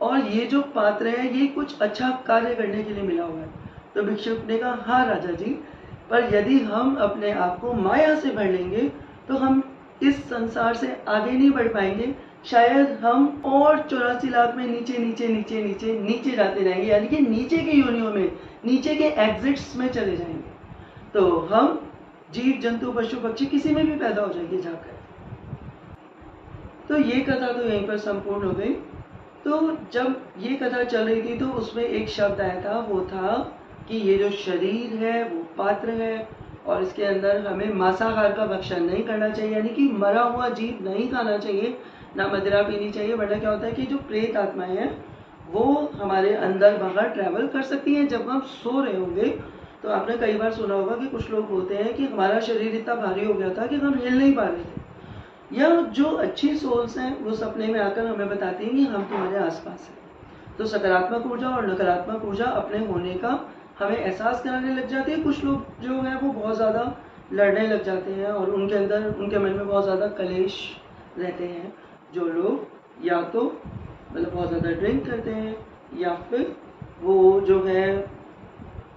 और ये जो पात्र है ये कुछ अच्छा कार्य करने के लिए मिला हुआ है। तो भिक्षुक ने कहा हाँ राजा जी, पर यदि हम अपने आप को माया से भर लेंगे तो हम इस संसार से आगे नहीं बढ़ पाएंगे, शायद हम और 84 लाख में नीचे नीचे नीचे नीचे नीचे जाते जाएंगे, यानी कि नीचे के योनियों में, नीचे के एग्जिट्स में चले जाएंगे। तो हम जीव जंतु पशु पक्षी किसी में भी पैदा हो जाएंगे जाकर। तो ये कथा तो यहीं पर संपूर्ण हो गई। तो जब ये कथा चल रही थी तो उसमें एक शब्द आया था, वो था कि ये जो शरीर है वो पात्र है और इसके अंदर हमें मांसाहार का भक्षण नहीं करना चाहिए, यानी कि मरा हुआ जीव नहीं खाना चाहिए, ना मदिरा पीनी चाहिए। वरना क्या होता है कि जो प्रेत आत्माएं हैं वो हमारे अंदर बाहर ट्रैवल कर सकती हैं जब हम सो रहे होंगे। तो आपने कई बार सुना होगा कि कुछ लोग बोलते हैं कि हमारा शरीर इतना भारी हो गया था कि हम हिल नहीं पा रहे थे, या जो अच्छी सोल्स हैं वो सपने में आकर हमें बताती हैं कि हम तुम्हारे आसपास हैं। तो सकारात्मक ऊर्जा और नकारात्मक ऊर्जा अपने होने का हमें एहसास कराने लग जाती है। कुछ लोग जो हैं वो बहुत ज़्यादा लड़ने लग जाते हैं और उनके अंदर, उनके मन में बहुत ज़्यादा कलेश रहते हैं। जो लोग या तो मतलब बहुत ज़्यादा ड्रिंक करते हैं या फिर वो जो है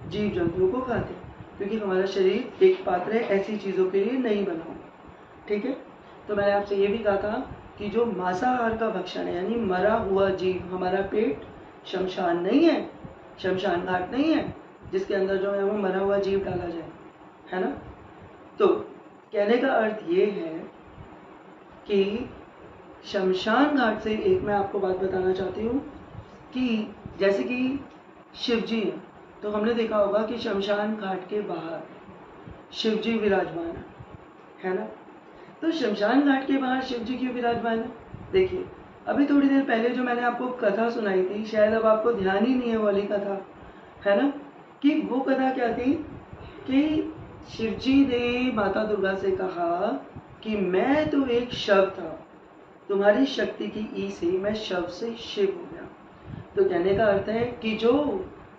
जीव जंतुओं को खाते हैं, क्योंकि हमारा शरीर एक पात्र है, ऐसी चीज़ों के लिए नहीं बना हुआ। ठीक है, तो मैंने आपसे ये भी कहा था कि जो मांसाहार का भक्षण है, यानी मरा हुआ जीव, हमारा पेट शमशान नहीं है, शमशान घाट नहीं है जिसके अंदर जो है वो मरा हुआ जीव डाला जाए, है ना। तो कहने का अर्थ ये है कि शमशान घाट से एक मैं आपको बात बताना चाहती हूँ कि जैसे कि शिव जी हैं, तो हमने देखा होगा कि शमशान घाट के बाहर शिव जी विराजमान है ना। तो शमशान घाट के बाहर शिव जी क्यों विराजमान है? देखिए, अभी थोड़ी देर पहले जो मैंने आपको कथा सुनाई थी, शायद अब आपको ध्यान ही नहीं है वाली कथा, है ना, कि वो कथा क्या थी कि शिव जी ने माता दुर्गा से कहा कि मैं तो एक शव था, तुम्हारी शक्ति की ई से मैं शव से शिव हो गया। तो कहने का अर्थ है कि जो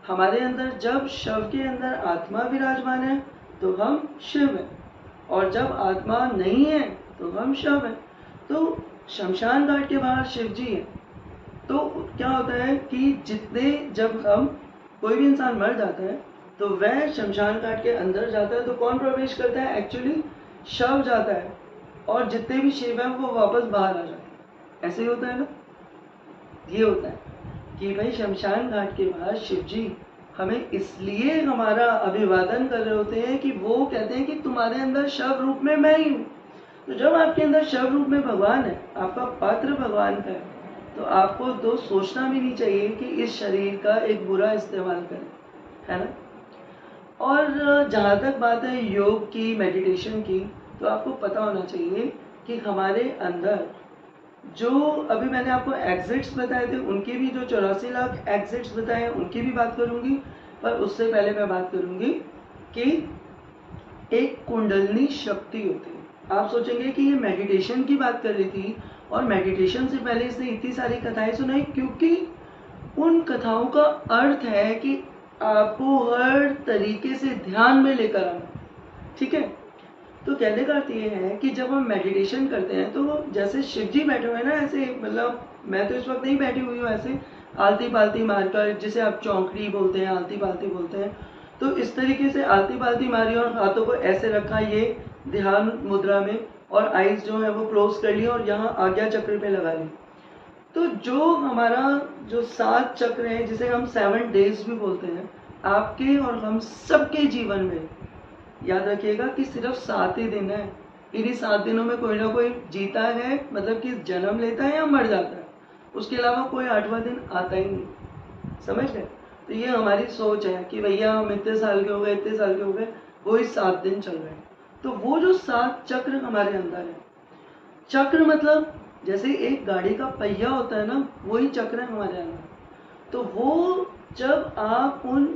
हमारे अंदर, जब शव के अंदर आत्मा विराजमान है तो हम शिव हैं, और जब आत्मा नहीं है तो हम शव हैं। तो शमशान घाट के बाहर शिव जी हैं। तो क्या होता है कि जितने, जब हम कोई भी इंसान मर जाता है तो वह शमशान घाट के अंदर जाता है, तो कौन प्रवेश करता है? एक्चुअली शव जाता है, और जितने भी शिव हैं वो वापस बाहर आ जाते हैं। ऐसे ही होता है ना। ये होता है कि भाई शमशान घाट के बाहर शिव जी हमें इसलिए हमारा अभिवादन कर रहे होते हैं कि वो कहते हैं कि तुम्हारे अंदर शव रूप में मैं ही हूँ। तो जब आपके अंदर शव रूप में भगवान है, आपका पात्र भगवान का है, तो आपको तो सोचना भी नहीं चाहिए कि इस शरीर का एक बुरा इस्तेमाल करें, है ना। और जहाँ तक बात है योग की, मेडिटेशन की, तो आपको पता होना चाहिए कि हमारे अंदर जो, अभी मैंने आपको एग्जिट्स बताए थे, उनके भी जो 84 लाख एग्जिट्स बताए हैं उनकी भी बात करूंगी, पर उससे पहले मैं बात करूंगी कि एक कुंडलनी शक्ति होती है। आप सोचेंगे कि ये मेडिटेशन की बात कर रही थी, और मेडिटेशन से पहले इसने इतनी सारी कथाएं सुनाई, क्योंकि उन कथाओं का अर्थ है कि आपको हर तरीके से ध्यान में लेकर आना। ठीक है, तो कहने का अर्थ ये है कि जब हम मेडिटेशन करते हैं तो जैसे शिव जी बैठे हुए हैं ना, ऐसे, मतलब मैं तो इस वक्त नहीं बैठी हुई हूँ ऐसे आलती पालती मारकर, जिसे आप चौंकड़ी बोलते हैं, आलती पालती बोलते हैं, तो इस तरीके से आलती पालती मारी और हाथों को ऐसे रखा ये ध्यान मुद्रा में, और आईज जो है वो क्लोज कर ली और यहाँ आज्ञा चक्र पे लगा ली। तो जो हमारा जो 7 चक्र है, जिसे हम 7 डेज भी बोलते हैं, आपके और हम सबके जीवन में याद रखिएगा कि सिर्फ 7 ही दिन है। इन्हीं 7 दिनों में कोई ना कोई जीता है, मतलब कि जन्म लेता है या मर जाता है, उसके अलावा कोई 8वां दिन आता ही नहीं। समझ गए? तो ये हमारी सोच है कि भैया हम इतने साल के हो गए, इतने साल के हो गए, वही 7 दिन चल रहे हैं। तो वो जो 7 चक्र हमारे अंदर है, चक्र मतलब जैसे एक गाड़ी का पहिया होता है ना, वही चक्र है हमारे अंदर। तो वो जब आप उन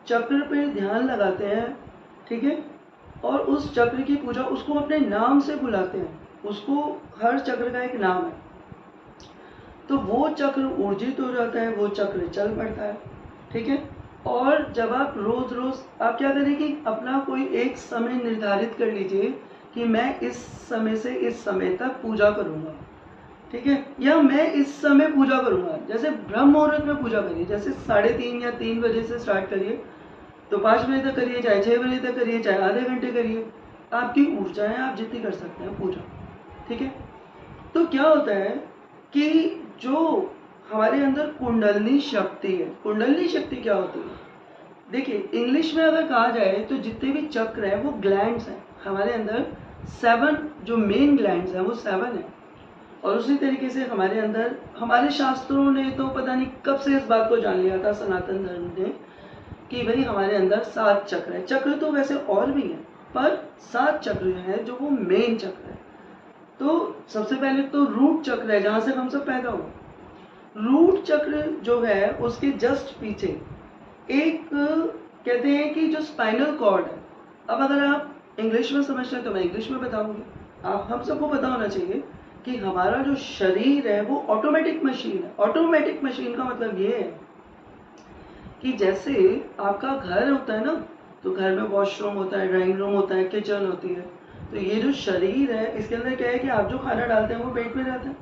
चक्र पे ध्यान लगाते हैं, ठीक है, और उस चक्र की पूजा, उसको अपने नाम से बुलाते हैं, उसको, हर चक्र का एक नाम है, तो वो चक्र ऊर्जित हो जाता है, वो चक्र चल पड़ता है। ठीक है, और जब आप रोज रोज आप क्या करें कि अपना कोई एक समय निर्धारित कर लीजिए कि मैं इस समय से इस समय तक पूजा करूंगा, ठीक है, या मैं इस समय पूजा करूंगा। जैसे ब्रह्म मुहूर्त में पूजा करिए, जैसे 3:30 या 3 बजे से स्टार्ट करिए, तो 5 बजे तक करिए, चाहे 6 बजे तक करिए, चाहे आधे घंटे करिए, आपकी ऊर्जा है, आप जितनी कर सकते हैं पूजा। ठीक है। तो क्या होता है कि जो हमारे अंदर कुंडलनी शक्ति है, कुंडलनी शक्ति क्या होती है? देखिए, इंग्लिश में अगर कहा जाए तो जितने भी चक्र हैं वो ग्लैंड्स हैं हमारे अंदर। 7 जो मेन ग्लैंड्स हैं वो 7 है। और उसी तरीके से हमारे अंदर, हमारे शास्त्रों ने तो पता नहीं कब से इस बात को जान लिया था, सनातन धर्म ने, कि भाई हमारे अंदर 7 चक्र है। चक्र तो वैसे और भी हैं, पर 7 चक्र हैं जो वो मेन चक्र है। तो सबसे पहले तो रूट चक्र है, जहां से हम सब पैदा हुए। रूट चक्र जो है उसके जस्ट पीछे एक कहते हैं कि जो स्पाइनल कॉर्ड है। अब अगर आप इंग्लिश में समझते हैं तो मैं इंग्लिश में बताऊंगी। आप हम सबको पता होना चाहिए कि हमारा जो शरीर है वो ऑटोमेटिक मशीन है। ऑटोमेटिक मशीन का मतलब ये है कि जैसे आपका घर होता है ना, तो घर में वॉशरूम होता है, ड्राइंग रूम होता है, किचन होती है। तो ये जो शरीर है इसके अंदर क्या है कि आप जो खाना डालते हैं वो पेट में जाता है।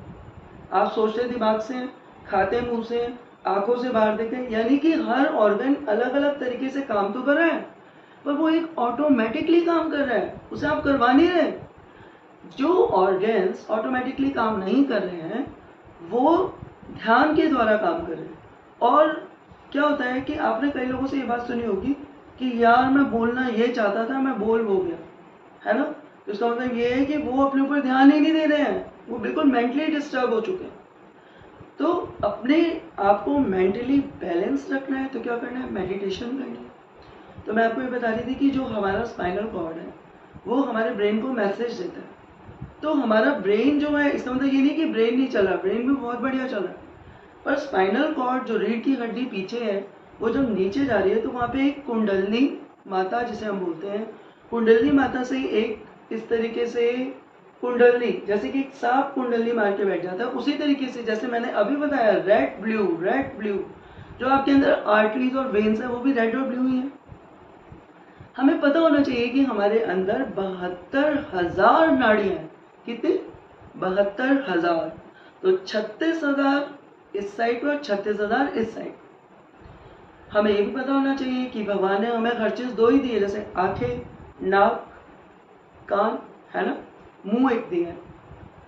आप सोचते दिमाग से हैं, खाते मुंह से हैं, आंखों से बाहर देखते हैं, यानी कि हर ऑर्गन अलग अलग तरीके से काम तो कर रहा है, पर वो एक ऑटोमेटिकली काम कर रहा है, उसे आप करवा नहीं रहे। जो ऑर्गन्स ऑटोमेटिकली काम नहीं कर रहे हैं वो ध्यान के द्वारा काम कर रहे हैं। और क्या होता है कि आपने कई लोगों से ये बात सुनी होगी कि यार मैं बोलना ये चाहता था, मैं बोल हो गया, है ना। तो इसका मतलब ये है कि वो अपने ऊपर ध्यान ही नहीं दे रहे हैं, वो बिल्कुल मेंटली डिस्टर्ब हो चुके हैं। तो अपने आप को मेंटली बैलेंस रखना है तो क्या करना है? मेडिटेशन करनी है। तो मैं आपको ये बता रही थी कि जो हमारा स्पाइनल कॉर्ड है वो हमारे ब्रेन को मैसेज देता है। तो हमारा ब्रेन जो है, इसका मतलब ये नहीं कि ब्रेन नहीं चल रहा, ब्रेन भी बहुत बढ़िया चल रहा है, पर स्पाइनल कॉर्ड जो रीढ़ की हड्डी पीछे है वो जब नीचे जा रही है तो वहाँ पे एक कुंडलनी माता जिसे हम बोलते हैं, कुंडलनी माता से एक इस तरीके से कुंडलनी, जैसे कि एक सांप कुंडलनी मार के बैठ जाता है, उसी तरीके से जैसे मैंने अभी बताया रेड ब्लू, जो आपके अंदर आर्टरीज और वेन्स है वो भी रेड और ब्लू ही है। हमें पता होना चाहिए कि हमारे अंदर 72,000 नाड़ियां हैं। कितनी? 72,000। तो 36,000 इस साइड पर, 36,000 इस साइड। हमें ये भी पता होना चाहिए कि भगवान ने हमें हर चीज 2 ही दी है, जैसे आंखें, नाक, कान, है ना, मुंह एक दिया है।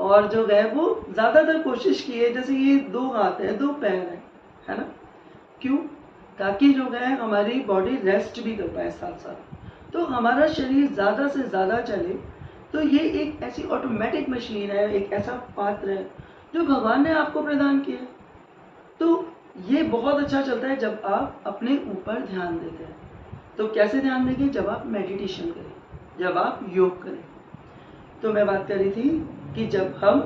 और जो है वो ज्यादातर कोशिश की है, जैसे ये 2 हाथ है, 2 पैर है ना। क्यों? ताकि जो है हमारी बॉडी रेस्ट भी कर पाए साथ साथ, तो हमारा शरीर ज्यादा से ज्यादा चले। तो ये एक ऐसी ऑटोमेटिक मशीन है, एक ऐसा पात्र है जो भगवान ने आपको प्रदान किया है। तो ये बहुत अच्छा चलता है जब आप अपने ऊपर ध्यान देते हैं। तो कैसे ध्यान देंगे? जब आप मेडिटेशन करें, जब आप योग करें। तो मैं बात कर रही थी कि जब हम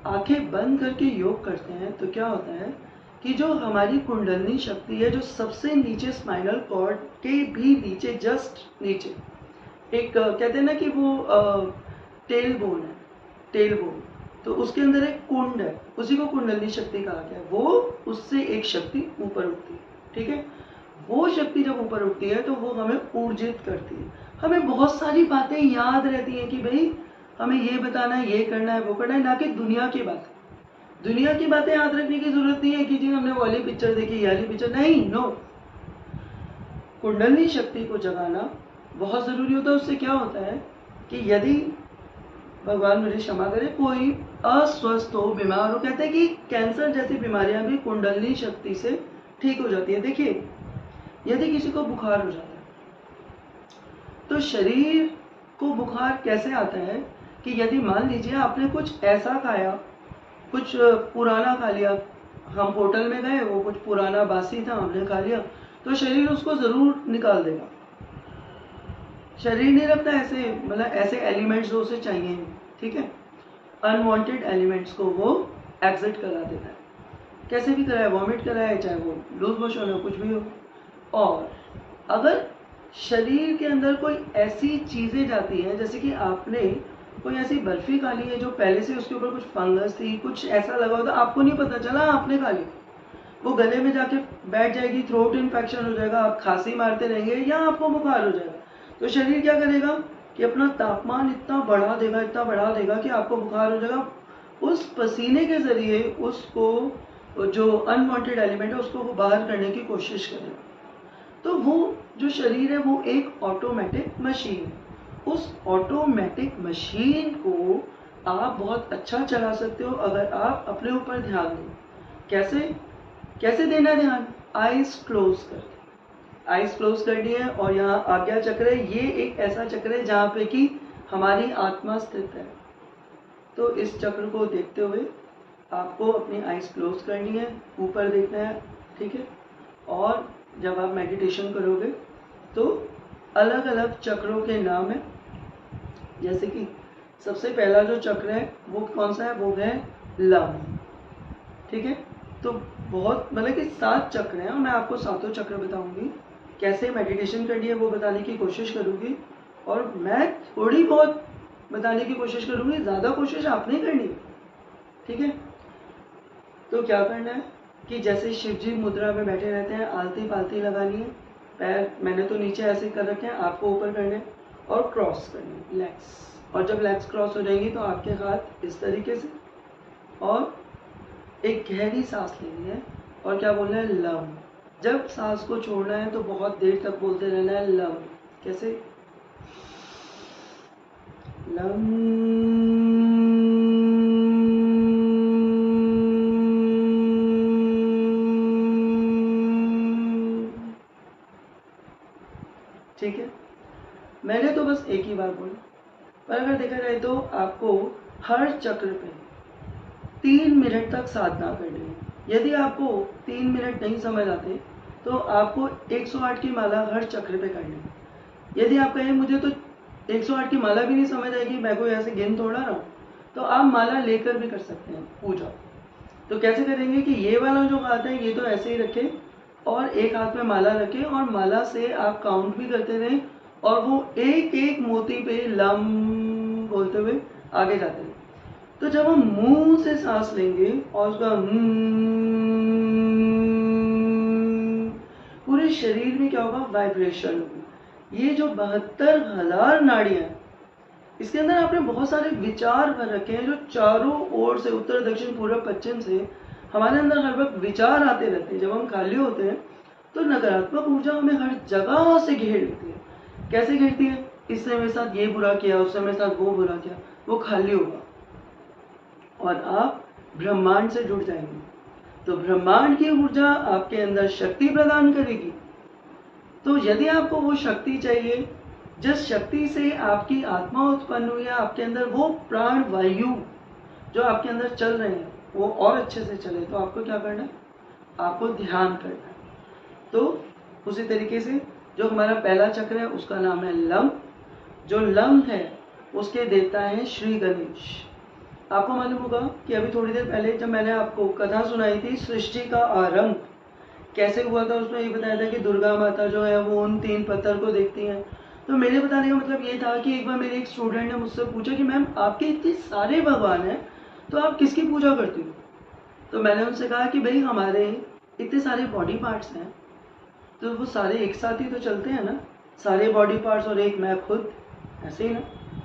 आंखें बंद करके योग करते हैं तो क्या होता है कि जो हमारी कुंडलनी शक्ति है, जो सबसे नीचे स्पाइनल कॉर्ड के भी नीचे, जस्ट नीचे एक कहते हैं ना कि वो टेल बोन है, टेल बोन, तो उसके अंदर एक कुंड है, उसी को कुंडलनी शक्ति कहा गया है। वो उससे एक शक्ति ऊपर उठती है, ठीक है। वो शक्ति जब ऊपर उठती है तो वो हमें ऊर्जित करती है। हमें बहुत सारी बातें याद रहती हैं कि भाई हमें ये बताना है, ये करना है, वो करना है, ना कि दुनिया की बातें। दुनिया की बातें याद रखने की जरूरत नहीं है कि जी हमने वाली पिक्चर देखी, ये वाली पिक्चर नहीं, नो। कुंडलनी शक्ति को जगाना बहुत जरूरी होता है। उससे क्या होता है कि यदि भगवान मुझे क्षमा करे कोई अस्वस्थ हो, बीमार हो, कहते हैं कि कैंसर जैसी बीमारियां भी कुंडलनी शक्ति से ठीक हो जाती है। देखिए, यदि किसी को बुखार हो जाता है तो शरीर को बुखार कैसे आता है कि यदि मान लीजिए आपने कुछ ऐसा खाया, कुछ पुराना खा लिया, हम होटल में गए, वो कुछ पुराना बासी था, हमने खा लिया, तो शरीर उसको जरूर निकाल देगा। शरीर नहीं रखता ऐसे, मतलब ऐसे एलिमेंट्स जो उसे चाहिए, ठीक है, अनवांटेड एलिमेंट्स को वो एग्जिट करा देता है, कैसे भी कराए, वॉमिट कराए, चाहे वो लूज मोशन हो, कुछ भी हो। और अगर शरीर के अंदर कोई ऐसी चीजें जाती हैं, जैसे कि आपने कोई ऐसी बर्फी खा ली है जो पहले से उसके ऊपर कुछ फंगस थी, कुछ ऐसा लगा होता, आपको नहीं पता चला आपने खा ली, वो गले में जाके बैठ जाएगी, थ्रोट इन्फेक्शन हो जाएगा, आप खांसी मारते रहेंगे या आपको बुखार हो जाएगा। तो शरीर क्या करेगा कि अपना तापमान इतना बढ़ा देगा, इतना बढ़ा देगा कि आपको बुखार हो जाएगा। उस पसीने के जरिए उसको जो अनवांटेड एलिमेंट है उसको वो बाहर करने की कोशिश करेगा। तो वो जो शरीर है वो एक ऑटोमेटिक मशीन है। उस ऑटोमेटिक मशीन को आप बहुत अच्छा चला सकते हो अगर आप अपने ऊपर ध्यान दो। कैसे कैसे देना ध्यान? आइज क्लोज करके, आइज क्लोज करनी है। और यहाँ आज्ञा चक्र है, ये एक ऐसा चक्र है जहाँ पे कि हमारी आत्मा स्थित है। तो इस चक्र को देखते हुए आपको अपनी आइज क्लोज करनी है, ऊपर देखना है, ठीक है। और जब आप मेडिटेशन करोगे तो अलग अलग चक्रों के नाम है। जैसे कि सबसे पहला जो चक्र है वो कौन सा है? वो है लम, ठीक है। तो बहुत मतलब कि 7 चक्र हैं और मैं आपको सातों चक्र बताऊंगी, कैसे मेडिटेशन करनी है वो बताने की कोशिश करूंगी। और मैं थोड़ी बहुत बताने की कोशिश करूंगी, ज़्यादा कोशिश आपने करनी है, ठीक है। तो क्या करना है कि जैसे शिव जी मुद्रा में बैठे रहते हैं, आलती पालती लगानी है। पैर मैंने तो नीचे ऐसे कर रखे हैं, आपको ऊपर करने हैं और क्रॉस करने हैं लेग्स। और जब लेग्स क्रॉस हो जाएंगी तो आपके हाथ इस तरीके से, और एक गहरी सांस लेनी है और क्या बोलना है? लम। जब सांस को छोड़ना है तो बहुत देर तक बोलते रहना है लम। कैसे? लम। ठीक है, मैंने तो बस एक ही बार बोला, पर अगर देखा जाए तो आपको हर चक्र पे 3 मिनट तक साधना करनी है। यदि आपको 3 मिनट नहीं समझ आते तो आपको 108 की माला हर चक्र पे करनी है। यदि आप कहें मुझे तो 108 की माला भी नहीं समझ आएगी, मैं कोई ऐसे गिन थोड़ा रहा हूँ, तो आप माला लेकर भी कर सकते हैं पूजा। तो कैसे करेंगे कि ये वाला जो हाथ है ये तो ऐसे ही रखें और एक हाथ में माला रखें और माला से आप काउंट भी करते रहें और वो एक एक मोती पे लम बोलते हुए आगे जाते रहें। तो जब हम मुंह से सांस लेंगे और उसका पूरे शरीर में क्या होगा? वाइब्रेशन होगी। ये जो 72,000 नाड़ियां हैं, इसके अंदर आपने बहुत सारे विचार भर रखे हैं जो चारों ओर से, उत्तर दक्षिण पूर्व पश्चिम से हमारे अंदर हर वक्त विचार आते रहते हैं। जब हम खाली होते हैं तो नकारात्मक ऊर्जा हमें हर जगह से घेर लेती है। कैसे घेरती है? इसने मेरे साथ ये बुरा किया, उसने मेरे साथ वो बुरा किया। वो खाली होगा और आप ब्रह्मांड से जुड़ जाएंगे। तो ब्रह्मांड की ऊर्जा आपके अंदर शक्ति प्रदान करेगी। तो यदि आपको वो शक्ति चाहिए, जिस शक्ति से आपकी आत्मा उत्पन्न हुई है, आपके अंदर वो प्राण वायु जो आपके अंदर चल रहे हैं वो और अच्छे से चले, तो आपको क्या करना है? आपको ध्यान करना है। तो उसी तरीके से जो हमारा पहला चक्र है उसका नाम है लम। जो लम है उसके देवता है श्री गणेश। आपको मालूम होगा कि अभी थोड़ी देर पहले जब मैंने आपको कथा सुनाई थी सृष्टि का आरंभ कैसे हुआ था, उसमें ये बताया था कि दुर्गा माता जो है वो उन 3 पत्थर को देखती हैं। तो मेरे बताने का मतलब ये था कि एक बार मेरे एक स्टूडेंट ने मुझसे पूछा कि मैम आपके इतने सारे भगवान हैं तो आप किसकी पूजा करती हो? तो मैंने उनसे कहा कि भाई हमारे इतने सारे बॉडी पार्ट्स हैं तो वो सारे एक साथ ही तो चलते हैं ना, सारे बॉडी पार्ट्स और एक मैं खुद, ऐसे ही ना,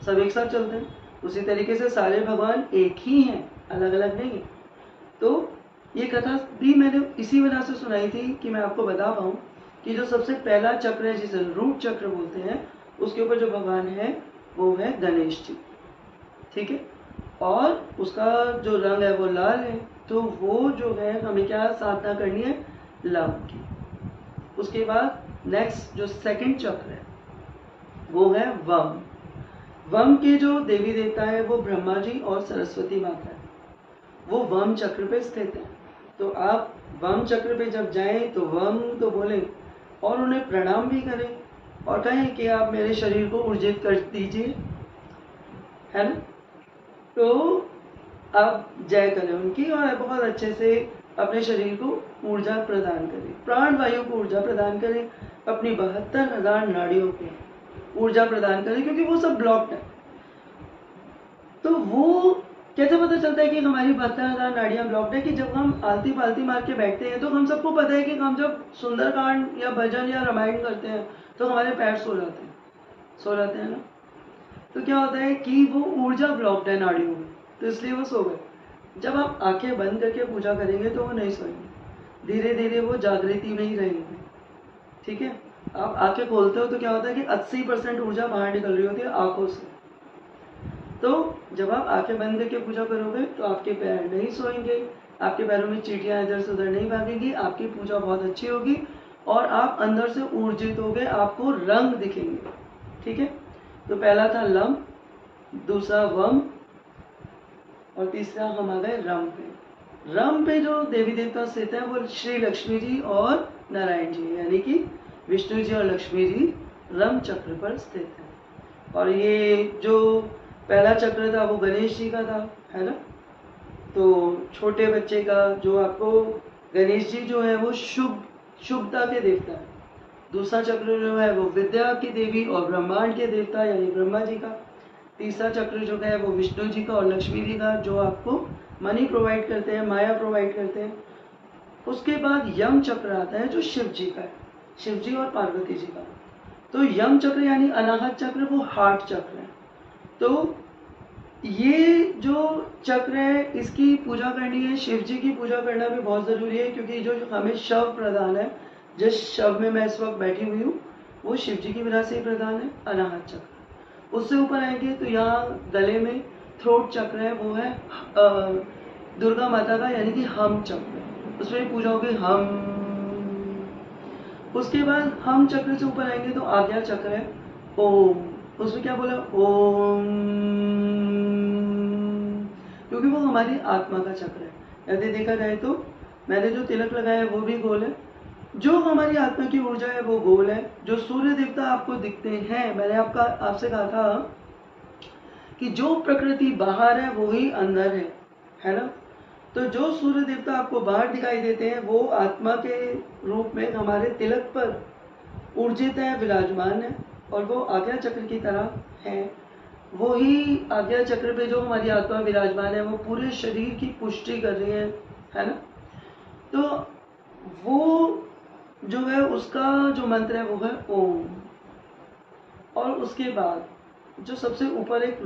सब एक साथ चलते हैं। उसी तरीके से सारे भगवान एक ही हैं, अलग अलग नहीं। तो ये कथा भी मैंने इसी वजह से सुनाई थी कि मैं आपको बता पाऊँ कि जो सबसे पहला चक्र है जिसे रूट चक्र बोलते हैं, उसके ऊपर जो भगवान है वो है गणेश जी, ठीक है। और उसका जो रंग है वो लाल है। तो वो जो है हमें क्या साधना करनी है? लव की। उसके बाद नेक्स्ट जो सेकंड चक्र है वो है वम। वम के जो देवी देवता है वो ब्रह्मा जी और सरस्वती माता है, वो वम चक्र पे स्थित है। तो आप वम चक्र पे जब जाएं तो वम तो बोलें और उन्हें प्रणाम भी करें और कहें कि आप मेरे शरीर को ऊर्जित कर दीजिए, है ना। तो आप जय करें उनकी और बहुत अच्छे से अपने शरीर को ऊर्जा प्रदान करें, प्राण वायु को ऊर्जा प्रदान करें, अपनी 72,000 नाड़ियों को ऊर्जा प्रदान करें, क्योंकि वो सब ब्लॉक्ड है। तो वो कैसे पता चलता है कि हमारी 72,000 नाड़ियां ब्लॉक्ड है? कि जब हम आलती पालती मार के बैठते हैं तो हम सबको पता है कि हम जब सुंदरकांड या भजन या रामायण करते हैं तो हमारे पैर सो जाते हैं ना। तो क्या होता है कि वो ऊर्जा ब्लॉक्ड है नाड़ियों में, तो इसलिए वो सो गए। जब आप आंखें बंद करके पूजा करेंगे तो वो नहीं सोएंगे, धीरे धीरे वो जागृति में ही रहेंगे, ठीक है। आप आंखें खोलते हो तो क्या होता है कि 80% ऊर्जा बाहर निकल रही होती है आंखों से। तो जब आप आंखें बंद करके पूजा करोगे तो आपके पैर नहीं सोएंगे, आपके पैरों में चींटियां इधर से उधर नहीं भागेंगी, आपकी पूजा बहुत अच्छी होगी और आप अंदर से ऊर्जित होगे, आपको रंग दिखेंगे। ठीक है, तो पहला था लम, दूसरा वम और तीसरा हम आ गए रम पे। रम पे जो देवी देवता स्थित हैं वो श्री लक्ष्मी जी और नारायण जी, यानी कि विष्णु जी और लक्ष्मी जी रम चक्र पर स्थित हैं। और ये जो पहला चक्र था वो गणेश जी का था, है ना। तो छोटे बच्चे का जो आपको गणेश जी जो है वो शुभता के देवता है। दूसरा चक्र जो है वो विद्या की देवी और ब्रह्मांड के देवता यानी ब्रह्मा जी का। तीसरा चक्र जो है वो विष्णु जी का और लक्ष्मी जी का, जो आपको मनी प्रोवाइड करते हैं, माया प्रोवाइड करते हैं। उसके बाद यम चक्र आता है जो शिव जी का है, शिव जी और पार्वती जी का। तो यम चक्र यानी अनाहत चक्र वो हार्ट चक्र है। तो ये जो चक्र है इसकी पूजा करनी है, शिव जी की पूजा करना भी बहुत ज़रूरी है, क्योंकि जो हमें शव प्रदान है, जिस शव में मैं इस वक्त बैठी हुई हूँ वो शिव जी की वजह से प्रदान है, अनाहत चक्र। उससे ऊपर आएंगे तो यहाँ गले में थ्रोट चक्र है, वो है दुर्गा माता का, यानी कि हम चक्र, उसमें पूजा होगी हम। उसके बाद हम चक्र से ऊपर आएंगे तो आज्ञा चक्र है, ओम, उसमें क्या बोला, ओम, क्योंकि वो हमारी आत्मा का चक्र है। यदि देखा जाए तो मैंने जो तिलक लगाया है वो भी गोल है, जो हमारी आत्मा की ऊर्जा है वो गोल है। जो सूर्य देवता आपको दिखते हैं, मैंने आपसे कहा था कि जो प्रकृति बाहर है वो ही अंदर है ना। तो जो सूर्य देवता आपको बाहर दिखाई देते हैं वो आत्मा के रूप में हमारे तिलक पर ऊर्जित है, विराजमान है, और वो आज्ञा चक्र की तरह है। वो ही आज्ञा चक्र पे जो हमारी आत्मा विराजमान है वो पूरे शरीर की पुष्टि कर रही है ना। तो वो जो है उसका जो मंत्र है वो है ओम। और उसके बाद जो सबसे ऊपर एक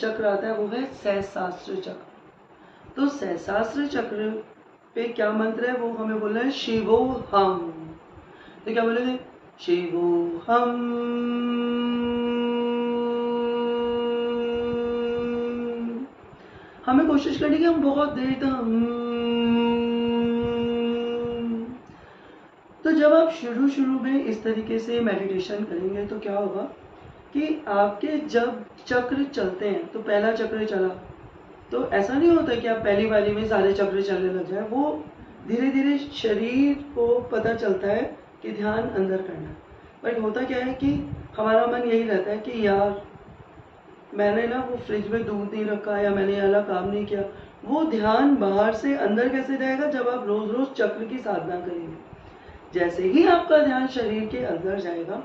चक्र आता है वो है सहस्रार चक्र। तो सहस्रार चक्र पे क्या मंत्र है वो हमें बोलना है शिवो हम। तो क्या बोलेंगे, शिवो हम। हमें कोशिश करनी कि हम बहुत देर तक तो जब आप शुरू में इस तरीके से मेडिटेशन करेंगे तो क्या होगा कि आपके जब चक्र चलते हैं, तो पहला चक्र चला तो ऐसा नहीं होता कि आप पहली बारी में सारे चक्र चलने लग जाए। वो धीरे धीरे शरीर को पता चलता है कि ध्यान अंदर करना है। पर होता क्या है कि हमारा मन यही रहता है कि यार मैंने ना वो फ्रिज में दूध नहीं रखा या मैंने वाला काम नहीं किया। वो ध्यान बाहर से अंदर कैसे जाएगा जब आप रोज रोज चक्र की साधना करेंगे। जैसे ही आपका ध्यान शरीर के अंदर जाएगा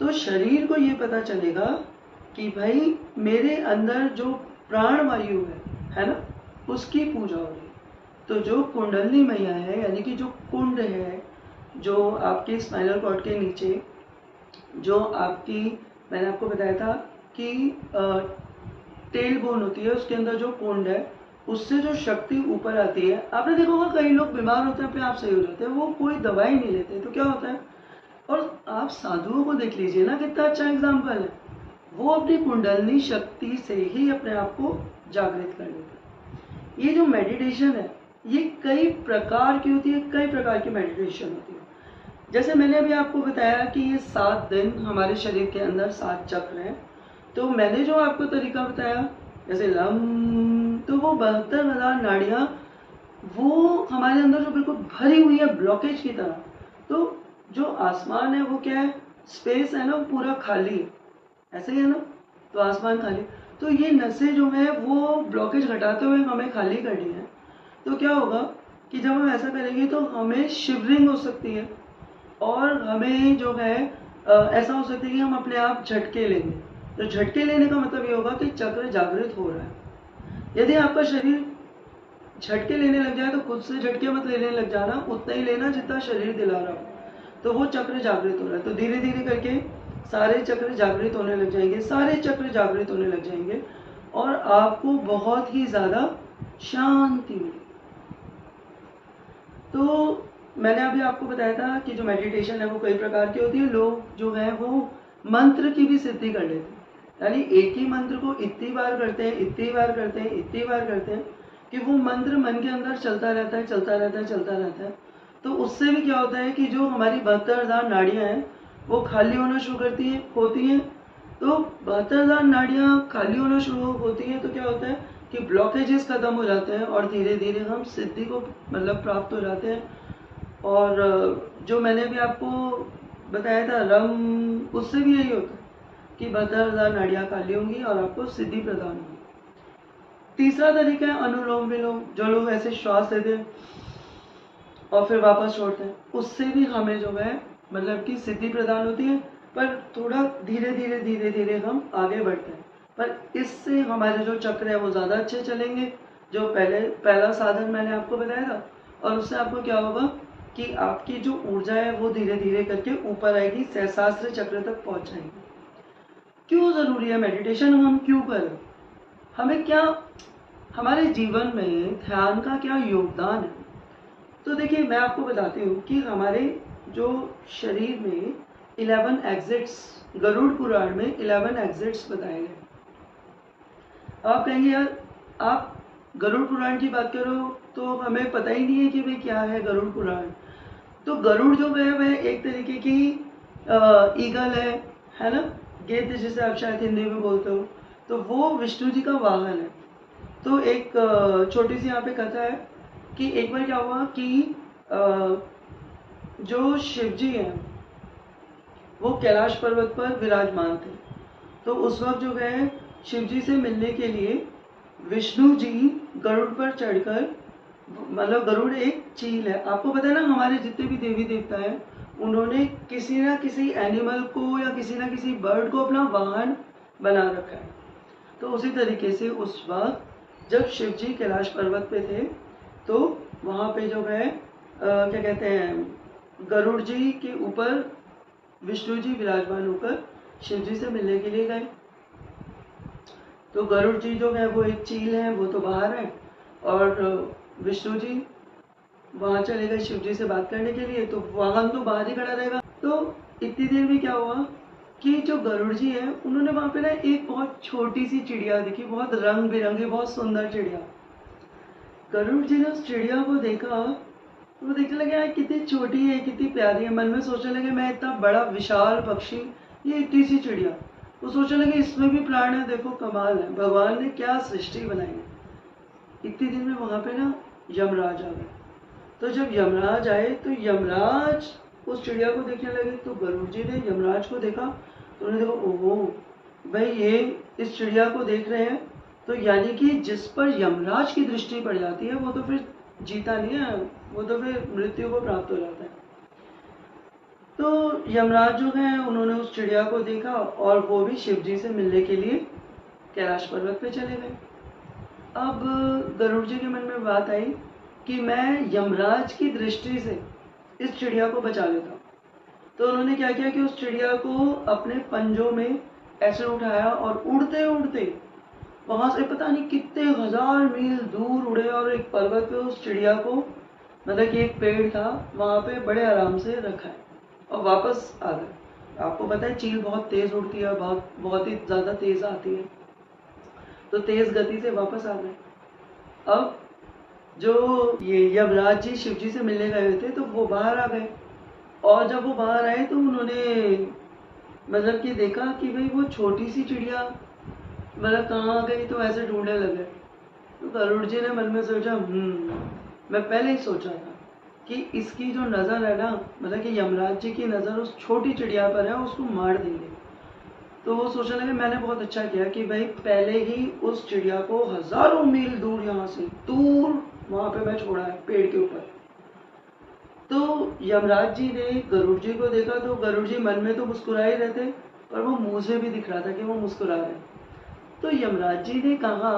तो शरीर को ये पता चलेगा कि भाई मेरे अंदर जो प्राण वायु है ना, उसकी पूजा हो रही। तो जो कुंडलनी मैया है, यानी कि जो कुंड है जो आपके स्पाइनल कॉर्ड के नीचे, जो आपकी, मैंने आपको बताया था कि टेल बोन होती है, उसके अंदर जो कुंड है उससे जो शक्ति ऊपर आती है। आपने देखा होगा कई लोग बीमार होते हैं अपने आप सही हो जाते हैं, वो कोई दवाई नहीं लेते। तो क्या होता है, और आप साधुओं को देख लीजिए ना, कितना अच्छा एग्जाम्पल है, वो अपनी कुंडलनी शक्ति से ही अपने आप को जागृत कर लेते हैं। ये जो मेडिटेशन है ये कई प्रकार की होती है, कई प्रकार की मेडिटेशन होती है। जैसे मैंने अभी आपको बताया कि ये 7 दिन हमारे शरीर के अंदर 7 चक्र हैं। तो मैंने जो आपको तरीका बताया जैसे लम, तो वो 72,000 नाड़ियाँ वो हमारे अंदर जो बिल्कुल भरी हुई है ब्लॉकेज की तरह। तो जो आसमान है वो क्या है, स्पेस है ना, वो पूरा खाली है, ऐसे ही है ना। तो आसमान खाली, तो ये नसें जो है वो ब्लॉकेज हटाते हुए हमें खाली करनी है। तो क्या होगा कि जब हम ऐसा करेंगे तो हमें शिवरिंग हो सकती है, और हमें जो है ऐसा हो सकता है कि हम अपने आप झटके लेंगे। तो झटके लेने का मतलब ये होगा कि चक्र जागृत हो रहा है। यदि आपका शरीर झटके लेने लग जाए तो खुद से झटके मत लेने लग जाना, उतना ही लेना जितना शरीर दिला रहा हो, तो वो चक्र जागृत हो रहा है। तो धीरे धीरे करके सारे चक्र जागृत होने लग जाएंगे, सारे चक्र जागृत होने लग जाएंगे, और आपको बहुत ही ज़्यादा शांति मिलेगी। तो मैंने अभी आपको बताया था कि जो मेडिटेशन है वो कई प्रकार की होती है। लोग जो है वो मंत्र की भी सिद्धि कर लेते हैं। यानी एक ही मंत्र को इतनी बार करते हैं, इतनी बार करते हैं, इतनी बार करते हैं कि वो मंत्र मन के अंदर चलता रहता है, चलता रहता है, चलता रहता है। तो उससे भी क्या होता है कि जो हमारी 72,000 नाड़ियाँ हैं वो खाली होना शुरू होती हैं। तो 72,000 नाड़ियाँ खाली होना शुरू होती हैं तो क्या होता है कि ब्लॉकेजेस खत्म हो जाते हैं और धीरे धीरे हम सिद्धि को मतलब प्राप्त हो जाते हैं। और जो मैंने भी आपको बताया था रम, उससे भी यही होता है कि 72,000 नाड़ियाँ खाली होंगी और आपको सिद्धि प्रदान होगी। तीसरा तरीका है अनुलोम विलोम, जो लोग ऐसे श्वास लेते हैं और फिर वापस छोड़ते हैं, उससे भी हमें जो है मतलब कि सिद्धि प्रदान होती है, पर थोड़ा धीरे धीरे धीरे धीरे हम आगे बढ़ते हैं। पर इससे हमारे जो चक्र है वो ज़्यादा अच्छे चलेंगे, जो पहला साधन मैंने आपको बताया था। और उससे आपको क्या होगा कि आपकी जो ऊर्जा है वो धीरे धीरे करके ऊपर आएगी, सहस्रार चक्र तक पहुंच जाएगी। क्यों ज़रूरी है मेडिटेशन, हम क्यों करें, हमें क्या, हमारे जीवन में ध्यान का क्या योगदान है? तो देखिए मैं आपको बताती हूँ कि हमारे जो शरीर में 11 एग्जिट्स, गरुड़ पुराण में 11 एग्जिट्स बताए गए। आप कहेंगे यार आप गरुड़ पुराण की बात करो तो हमें पता ही नहीं है कि भाई क्या है गरुड़ पुराण। तो गरुड़ जो है वह एक तरीके की ईगल है ना, गेंद जिसे आप शायद हिंदी में बोलते हो, तो वो विष्णु जी का वाहन है। तो एक छोटी सी यहाँ पे कथा है कि एक बार क्या हुआ कि जो शिव जी हैं वो कैलाश पर्वत पर विराजमान थे। तो उस वक्त जो है शिव जी से मिलने के लिए विष्णु जी गरुड़ पर चढ़कर, मतलब गरुड़ एक चील है, आपको पता है ना हमारे जितने भी देवी देवता हैं उन्होंने किसी ना किसी एनिमल को या किसी ना किसी बर्ड को अपना वाहन बना रखा है। तो उसी तरीके से उस वक्त जब शिव जी कैलाश पर्वत पे थे तो वहाँ पे जो है क्या कहते हैं गरुड़ जी के ऊपर विष्णु जी विराजमान होकर शिव जी से मिलने के लिए गए। तो गरुड़ जी जो है वो एक चील है, वो तो बाहर है, और विष्णु जी वहाँ चले गए शिव जी से बात करने के लिए, तो वाहन तो बाहर ही खड़ा रहेगा। तो इतनी देर में क्या हुआ कि जो गरुड़ जी है उन्होंने वहाँ पे ना एक बहुत छोटी सी चिड़िया देखी, बहुत रंग बिरंगी बहुत सुंदर चिड़िया। गरुड़ जी ने उस चिड़िया को देखा, वो देखने लगे यार कितनी छोटी है, कितनी प्यारी है। मन में सोचने लगे मैं इतना बड़ा विशाल पक्षी, ये इतनी सी चिड़िया। वो सोचने लगे इसमें भी प्राण है, देखो कमाल है, भगवान ने क्या सृष्टि बनाई है। इतनी दिन में वहाँ पे ना यमराज आ गए। तो जब यमराज आए तो यमराज उस चिड़िया को देखने लगे, तो गरुड़ जी ने यमराज को देखा तो उन्होंने देखा ओहो भाई ये इस चिड़िया को देख रहे हैं, तो यानी कि जिस पर यमराज की दृष्टि पड़ जाती है वो तो फिर जीता नहीं है, वो तो फिर मृत्यु को प्राप्त हो जाता है। तो यमराज जो है उन्होंने उस चिड़िया को देखा और वो भी शिव जी से मिलने के लिए कैलाश पर्वत पे चले गए। अब गरुड़ जी के मन में बात आई कि मैं यमराज की दृष्टि से इस चिड़िया को बचा लेता हूँ। तो उन्होंने क्या किया कि उस चिड़िया को अपने पंजों में ऐसे उठाया और उड़ते उड़ते वहां से पता नहीं कितने हजार मील दूर उड़े और एक पर्वत पे उस चिड़िया को, मतलब कि एक पेड़ था वहां पे बड़े आराम से रखा है और वापस आ गए। आपको पता है चील बहुत तेज उड़ती है, बहुत ही ज्यादा तेज आती है, तो तेज गति से वापस आ गए। अब जो ये यमराज जी शिव जी से मिलने गए हुए थे तो वो बाहर आ गए, और जब वो बाहर आए तो उन्होंने मतलब कि देखा कि भाई वो छोटी सी चिड़िया मतलब कहाँ गई, तो ऐसे ढूंढने लगे। तो गरुड़ जी ने मन में सोचा मैं पहले ही सोचा था कि इसकी जो नज़र है ना, मतलब कि यमराज जी की नज़र उस छोटी चिड़िया पर है, उसको मार देंगे। तो वो सोचने लगे मैंने बहुत अच्छा किया कि भाई पहले ही उस चिड़िया को हजारों मील दूर, यहाँ से दूर वहां पे मैं छोड़ा है पेड़ के ऊपर। तो यमराज जी ने गरुड़ जी को देखा तो गरुड़ जी मन में तो मुस्कुरा ही रहे थे, पर वो मुंह से भी दिख रहा था कि वो मुस्कुरा रहे। तो यमराज जी ने कहा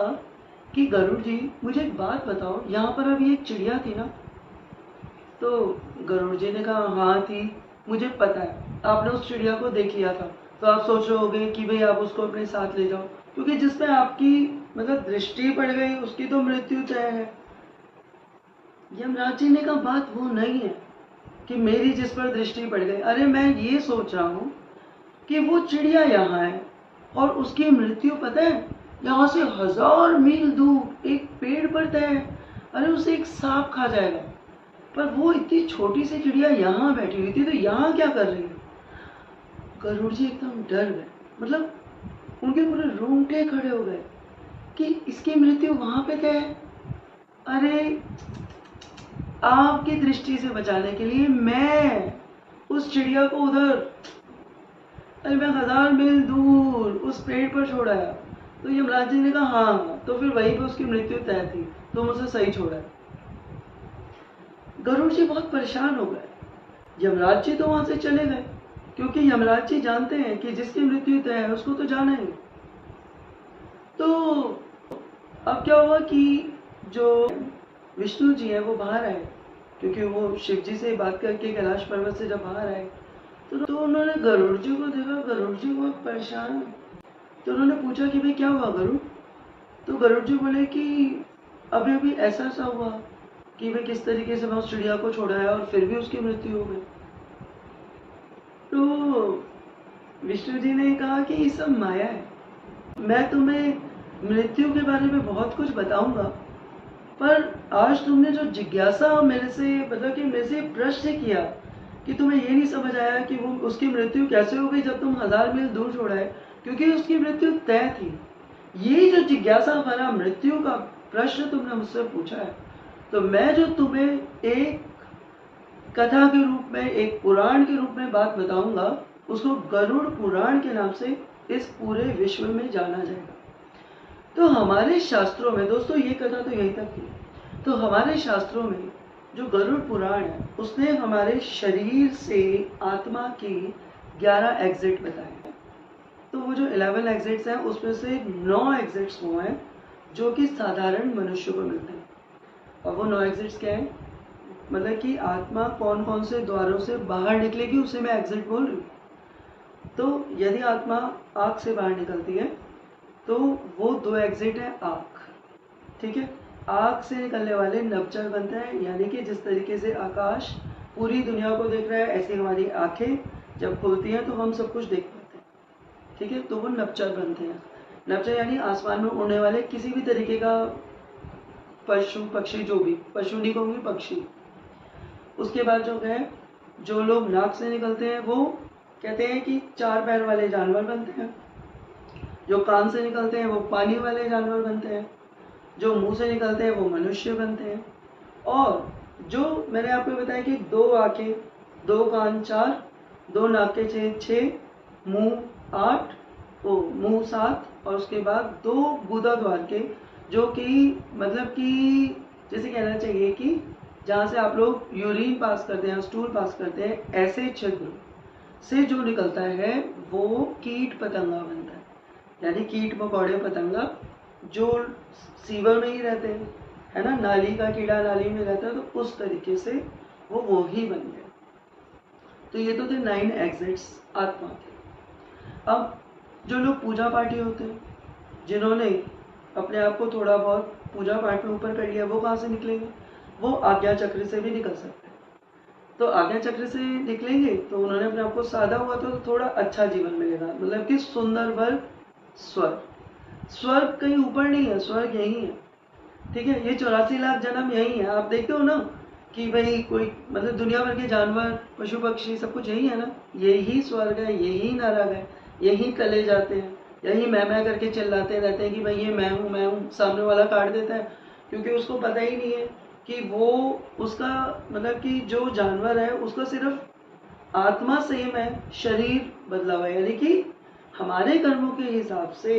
कि गरुड़ जी मुझे एक बात बताओ, यहाँ पर अभी एक चिड़िया थी ना? तो गरुड़ जी ने कहा हाँ थी, मुझे पता है, आपने उस चिड़िया को देख लिया था, तो आप सोच रहे होगे कि भाई आप उसको अपने साथ ले जाओ, क्योंकि जिसमें आपकी मतलब दृष्टि पड़ गई उसकी तो मृत्यु तय है। यमराज जी ने कहा बात वो नहीं है कि मेरी जिस पर दृष्टि पड़ गई, अरे मैं ये सोच रहा हूँ कि वो चिड़िया यहाँ है और उसकी मृत्यु पता है यहाँ से 1000 मील दूर एक पेड़ पर तय है। अरे उसे एक सांप खा जाएगा, पर वो इतनी छोटी सी चिड़िया यहाँ बैठी हुई थी, तो यहाँ क्या कर रही है। गरुड़ जी एकदम डर गए, मतलब उनके पूरे रोंगटे खड़े हो गए कि इसकी मृत्यु वहां पे तय है। अरे आपकी दृष्टि से बचाने के लिए मैं उस चिड़िया को उधर, अरे मैं 1000 मील दूर उस पेड़ पर छोड़ाया। तो यमराज जी ने कहा हाँ, तो फिर वहीं पे उसकी मृत्यु तय थी, तुम उसे सही छोड़ा। गरुड़ जी बहुत परेशान हो गए। यमराज जी तो वहां से चले गए, क्योंकि यमराज जी जानते हैं कि जिसकी मृत्यु तय है उसको तो जाना ही। तो अब क्या हुआ कि जो विष्णु जी हैं वो बाहर आए, क्योंकि वो शिव जी से बात करके कैलाश पर्वत से जब बाहर आए तो उन्होंने गरुड़ जी को देखा। गरुड़ जी बहुत परेशान, तो उन्होंने पूछा कि भाई क्या हुआ गरुड़। तो गरुड़ जी बोले कि अभी अभी ऐसा ऐसा हुआ कि भाई किस तरीके से मैं उस चिड़िया को छोड़ाया और फिर भी उसकी मृत्यु हो गई। तो विष्णु जी ने कहा कि ये सब माया है, मैं तुम्हें मृत्यु के बारे में बहुत कुछ बताऊंगा, पर आज तुमने जो जिज्ञासा मेरे से, मतलब कि मेरे से प्रश्न किया कि तुम्हें ये नहीं समझ आया कि वो उसकी मृत्यु कैसे हो गई जब तुम 1000 मील दूर छोड़ाए, क्योंकि उसकी मृत्यु तय थी। ये जो जिज्ञासा भरा मृत्यु का प्रश्न तुमने मुझसे पूछा है, तो मैं जो तुम्हें एक कथा के रूप में, एक पुराण के रूप में बात बताऊंगा, उसको गरुड़ पुराण के नाम से इस पूरे विश्व में जाना जाएगा। तो हमारे शास्त्रों में दोस्तों, ये कथा तो यहीं तक थी, तो हमारे शास्त्रों में जो गरुड़ पुराण है उसने हमारे शरीर से आत्मा के 11 एग्जिट बताए हैं। तो वो जो 11 एग्जिट्स हैं उसमें से 9 एग्जिट्स वो हैं जो कि साधारण मनुष्य को मिलते हैं। और वो 9 एग्जिट्स क्या है, मतलब कि आत्मा कौन कौन से द्वारों से बाहर निकलेगी उसे मैं एग्जिट बोल रही हूँ। तो यदि आत्मा आँख से बाहर निकलती है तो वो 2 एग्जिट है आँख, ठीक है। आँख से निकलने वाले नवचर बनते हैं, यानी कि जिस तरीके से आकाश पूरी दुनिया को देख रहा है, ऐसी हमारी आंखें जब खुलती हैं तो हम सब कुछ देख पाते हैं, ठीक है। तो वो नवचर बनते हैं। नवचर यानी आसमान में उड़ने वाले किसी भी तरीके का पशु पक्षी, जो भी पशु नहीं कहूँगी, पक्षी। उसके बाद जो है, जो लोग नाक से निकलते हैं वो कहते हैं कि 4 पैर वाले जानवर बनते हैं। जो कान से निकलते हैं वो पानी वाले जानवर बनते हैं। जो मुंह से निकलते हैं वो मनुष्य बनते हैं। और जो मैंने आपको बताया कि 2 आंखें, 2 कान 4, 2 नाकें 6, मुंह 8, मुंह 7, और उसके बाद 2 गुदा द्वार के, जो कि मतलब कि जैसे कहना चाहिए कि जहाँ से आप लोग यूरिन पास करते हैं, स्टूल पास करते हैं, ऐसे छिद्र से जो निकलता है वो कीट पतंगा बनता है। यानी कीट मकोड़े पतंगा जो सीवर में ही रहते हैं, है ना, नाली का कीड़ा नाली में रहता है, तो उस तरीके से वो ही बन गए। तो ये तो थे 9 एग्जिट्स आत्मा के। अब जो लोग पूजा पाठी होते हैं, जिन्होंने अपने आप को थोड़ा बहुत पूजा पाठ में ऊपर कर लिया, वो कहाँ से निकलेंगे? वो आज्ञा चक्र से भी निकल सकते हैं। तो आज्ञा चक्र से निकलेंगे तो उन्होंने अपने आप को साधा हुआ तो थोड़ा अच्छा जीवन मिलेगा, मतलब कि सुंदर वर्ग स्वर्ग। स्वर्ग कहीं ऊपर नहीं है, स्वर्ग यही है, ठीक है। ये 84 लाख जन्म यही है। आप देखते हो ना कि भाई कोई, मतलब दुनिया भर के जानवर, पशु पक्षी, सब कुछ यही है ना। यही स्वर्ग है, यही नरक है, यही कले जाते हैं, यही मैं करके चिल्लाते रहते हैं कि भाई ये मैं हूँ। सामने वाला काट देता है, क्योंकि उसको पता ही नहीं है कि वो उसका, मतलब कि जो जानवर है उसका सिर्फ आत्मा सेम है, शरीर बदला हुआ है। यानी कि हमारे कर्मों के हिसाब से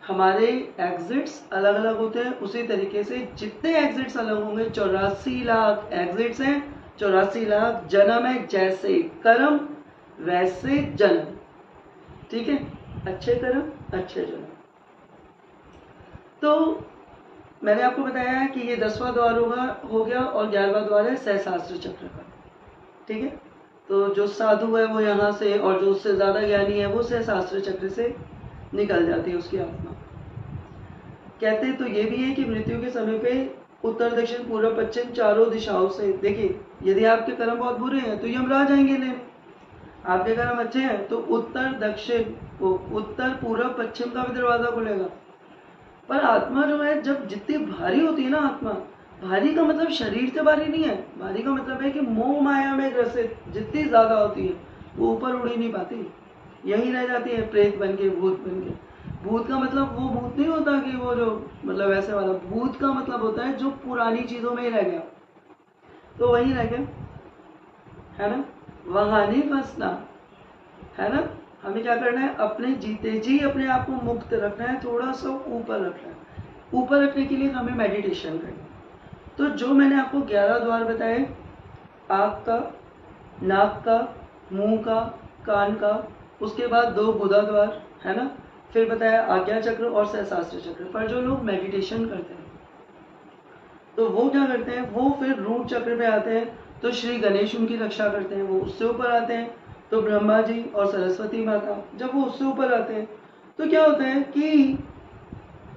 हमारे एग्जिट्स अलग अलग होते हैं। उसी तरीके से जितने एग्जिट्स अलग होंगे, 84 लाख एग्जिट्स हैं, 84 लाख जन्म है। जैसे कर्म वैसे जन्म, ठीक है। अच्छे कर्म अच्छे जन्म। तो मैंने आपको बताया है कि ये 10वां द्वार हो गया, और 11वां द्वार है सहस्त्र चक्र का, ठीक है। तो जो साधु है वो यहाँ से, और जो उससे ज्यादा ज्ञानी है वो सहस्त्र चक्र से निकल जाती है उसकी आत्मा। कहते तो ये भी है कि मृत्यु के समय पे उत्तर दक्षिण पूर्व पश्चिम चारों दिशाओं से, देखिए यदि आपके कर्म बहुत बुरे हैं तो यमराज आएंगे लेने, आपके कर्म अच्छे हैं तो उत्तर दक्षिण वो उत्तर पूर्व पश्चिम का भी दरवाजा खुलेगा। पर आत्मा जो है जब जितनी भारी होती है ना, आत्मा भारी का मतलब शरीर से भारी नहीं है, भारी का मतलब है कि मोह माया में ग्रसित जितनी ज्यादा होती है वो ऊपर उड़ ही नहीं पाती, यही रह जाती है प्रेत बन के, भूत बन के। भूत का मतलब वो भूत नहीं होता कि वो जो मतलब ऐसे वाला, भूत का मतलब होता है जो पुरानी चीजों में ही रह गया, तो वही रह गया, है ना, वहां नहीं फंसना, है ना। हमें क्या करना है, अपने जीते जी अपने आप को मुक्त रखना है, थोड़ा सा ऊपर रखना है। ऊपर रखने के लिए हमें मेडिटेशन करना है। तो जो मैंने आपको 11 द्वार बताए, आँख का, नाक का, मुंह का, कान का, उसके बाद 2 गुदा द्वार, है ना, फिर बताया आज्ञा चक्र और सहस्रार चक्र। पर जो लोग मेडिटेशन करते हैं तो वो क्या करते हैं, वो फिर रूट चक्र पे आते हैं, तो श्री गणेश उनकी रक्षा करते हैं, वो उससे ऊपर आते हैं, तो ब्रह्मा जी और सरस्वती माता जब वो उससे ऊपर आते हैं तो क्या होता है कि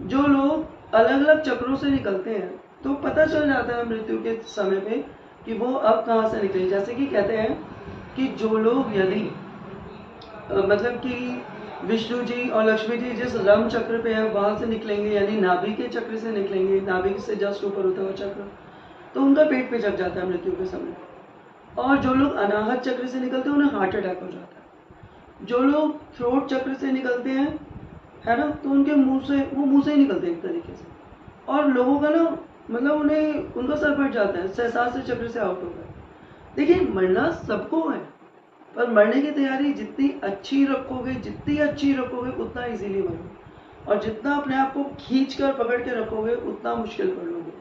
जो लोग अलग अलग चक्रों से निकलते हैं तो पता चल जाता है मृत्यु के समय पे कि वो अब कहाँ से निकले। जैसे कि कहते हैं कि जो लोग यदि मतलब कि विष्णु जी और लक्ष्मी जी जिस रम चक्र पे है वहां से निकलेंगे, यानी नाभि के चक्र से निकलेंगे, नाभि से जस्ट ऊपर होता है वो चक्र, तो उनका पेट पे जग जाता है मृत्यु के समय। और जो लोग अनाहत चक्र से निकलते हैं उन्हें हार्ट अटैक हो जाता है। जो लोग थ्रोट चक्र से निकलते हैं, है ना, तो उनके मुंह से, वो मुंह से ही निकलते हैं एक तरीके से। और लोगों का ना मतलब उन्हें उनका सर फट जाता है, सहस्रार चक्र से आउट हो गए। देखिए मरना सबको है, पर मरने की तैयारी जितनी अच्छी रखोगे, जितनी अच्छी रखोगे उतना इजीली मरोगे, और जितना अपने आप को खींच कर पकड़ के रखोगे उतना मुश्किल कर लोगे।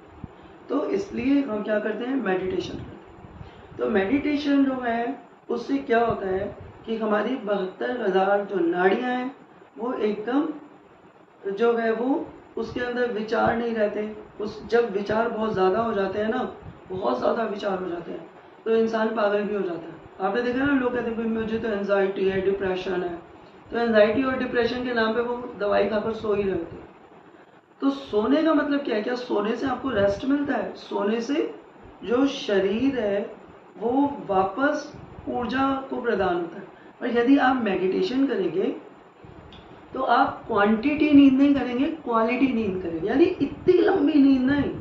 तो इसलिए हम क्या करते हैं, मेडिटेशन करते हैं। तो मेडिटेशन जो है उससे क्या होता है कि हमारी 72,000 जो नाड़ियाँ हैं वो एकदम जो है वो उसके अंदर विचार नहीं रहते। उस जब विचार बहुत ज़्यादा हो जाते हैं ना, बहुत ज़्यादा विचार हो जाते हैं तो इंसान पागल भी हो जाता है। आपने देखा ना, लोग कहते हैं मुझे तो एंजाइटी है, डिप्रेशन है, तो एंजाइटी और डिप्रेशन के नाम पे वो दवाई खाकर सो ही रहे होते हैं। तो सोने का मतलब क्या है, क्या सोने से आपको रेस्ट मिलता है? सोने से जो शरीर है वो वापस ऊर्जा को प्रदान होता है। और यदि आप मेडिटेशन करेंगे तो आप क्वांटिटी नींद नहीं करेंगे, क्वालिटी नींद करेंगे, यानी इतनी लंबी नींद नहीं,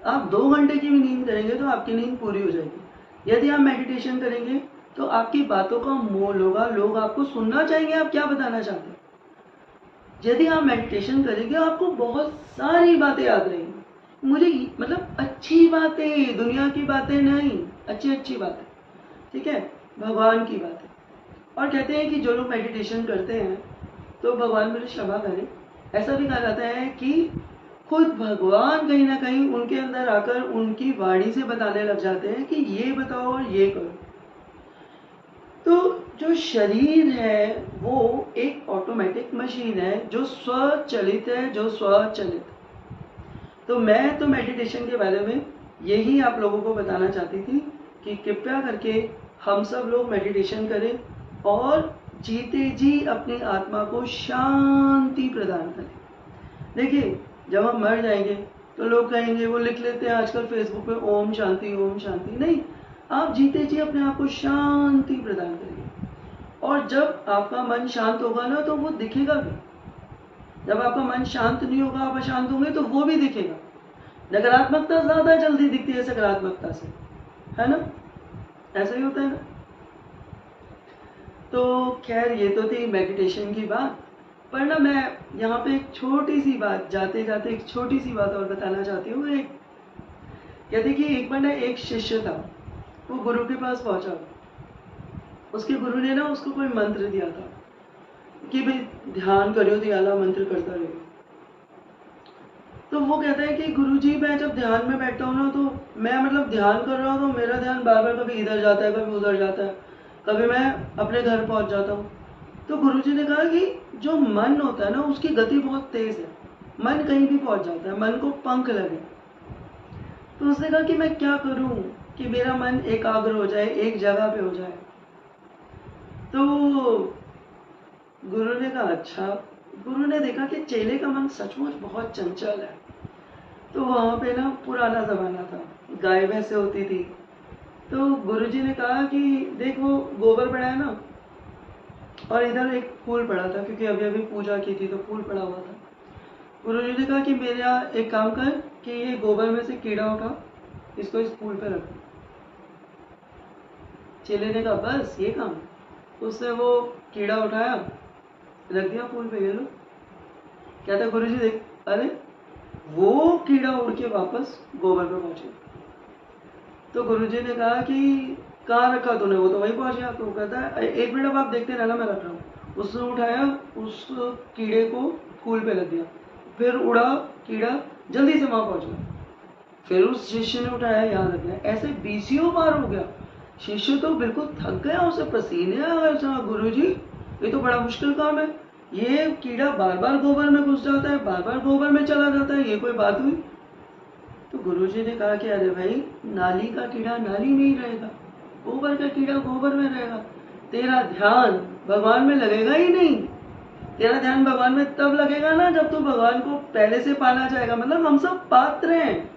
आप 2 घंटे की भी नींद करेंगे तो आपकी नींद पूरी हो जाएगी। यदि आप मेडिटेशन करेंगे तो आपकी बातों का मोल होगा, लोग आपको सुनना चाहेंगे आप क्या बताना चाहते हैं। यदि आप मेडिटेशन करेंगे आपको बहुत सारी बातें याद रहेंगी, मुझे मतलब अच्छी बातें, दुनिया की बातें नहीं, अच्छी अच्छी बातें, ठीक है, भगवान की बातें। और कहते हैं कि जो लोग मेडिटेशन करते हैं तो भगवान मुझे क्षमा करें, ऐसा भी कहा जाता है कि खुद भगवान कहीं ना कहीं उनके अंदर आकर उनकी वाणी से बताने लग जाते हैं कि ये बताओ और ये करो। तो जो शरीर है वो एक ऑटोमेटिक मशीन है जो स्वचलित है, जो स्वचलित। तो मैं तो मेडिटेशन के बारे में यही आप लोगों को बताना चाहती थी कि कृपया करके हम सब लोग मेडिटेशन करें और जीते जी अपनी आत्मा को शांति प्रदान करें। देखिए जब हम मर जाएंगे तो लोग कहेंगे, वो लिख लेते हैं आजकल फेसबुक पे ओम शांति ओम शांति। नहीं, आप जीते जी अपने आप को शांति प्रदान करिए। और जब आपका मन शांत होगा ना तो वो दिखेगा भी। जब आपका मन शांत नहीं होगा, आप अशांत होंगे तो वो भी दिखेगा। नकारात्मकता ज्यादा जल्दी दिखती है सकारात्मकता से, है ना, ऐसा ही होता है ना। तो खैर ये तो थी मेडिटेशन की बात, पर ना मैं यहाँ पे एक छोटी सी बात, जाते जाते एक छोटी सी बात और बताना चाहती हूँ। एक कहते कि एक बार ना एक शिष्य था, वो गुरु के पास पहुंचा, उसके गुरु ने ना उसको कोई मंत्र दिया था कि भाई ध्यान करियो, दियाला मंत्र करता रहियो। तो वो कहता है कि गुरुजी मैं जब ध्यान में बैठता हूँ ना तो मैं मतलब ध्यान कर रहा हूँ तो मेरा ध्यान बार बार कभी इधर जाता है, कभी उधर जाता है, कभी मैं अपने घर पहुंच जाता हूँ। तो गुरुजी ने कहा कि जो मन होता है ना उसकी गति बहुत तेज है, मन कहीं भी पहुंच जाता है, मन को पंख लगे। तो उसने कहा कि मैं क्या करूं कि मेरा मन एकाग्र हो जाए, एक जगह पे हो जाए। तो गुरु ने कहा अच्छा। गुरु ने देखा कि चेले का मन सचमुच बहुत चंचल है। तो वहां पे ना पुराना जमाना था, गाय भैंसे होती थी। तो गुरुजी ने कहा कि देख वो गोबर पड़ा है ना, और इधर एक फूल पड़ा था, क्योंकि अभी अभी पूजा की थी तो फूल पड़ा हुआ था। गुरुजी ने कहा कि मेरा एक काम कर कि ये गोबर में से कीड़ा उठा, इसको इस फूल पे रख। चेले ने कहा बस ये काम? उसने वो कीड़ा उठाया, रख दिया फूल पे। ये लो। कहता गुरुजी देख, अरे वो कीड़ा उड़ के वापस गोबर पे पहुंचे। तो गुरुजी ने कहा कि कहाँ रखा तूने? वो तो वहीं पहुंच गया। तो कहता है एक मिनट अब आप देखते रहना, मैं रख रहा हूँ। उसने उठाया, उस कीड़े को फूल पे रख दिया, फिर उड़ा कीड़ा, जल्दी से वहां पहुंच गया। फिर उस शिष्य ने उठाया, यहाँ रख दिया। ऐसे 20 बार हो गया। शिष्य तो बिल्कुल थक गया, उसे पसीने आ गए। गुरुजी ये तो बड़ा मुश्किल काम है, ये कीड़ा बार बार गोबर में घुस जाता है, बार बार गोबर में चला जाता है, ये कोई बात हुई? तो गुरुजी ने कहा कि अरे भाई, नाली का कीड़ा नाली में ही रहेगा, गोबर का कीड़ा गोबर में रहेगा। तेरा ध्यान भगवान में लगेगा ही नहीं। तेरा ध्यान भगवान में तब लगेगा ना जब तू भगवान को पहले से पाना चाहेगा। मतलब हम सब पात्र हैं।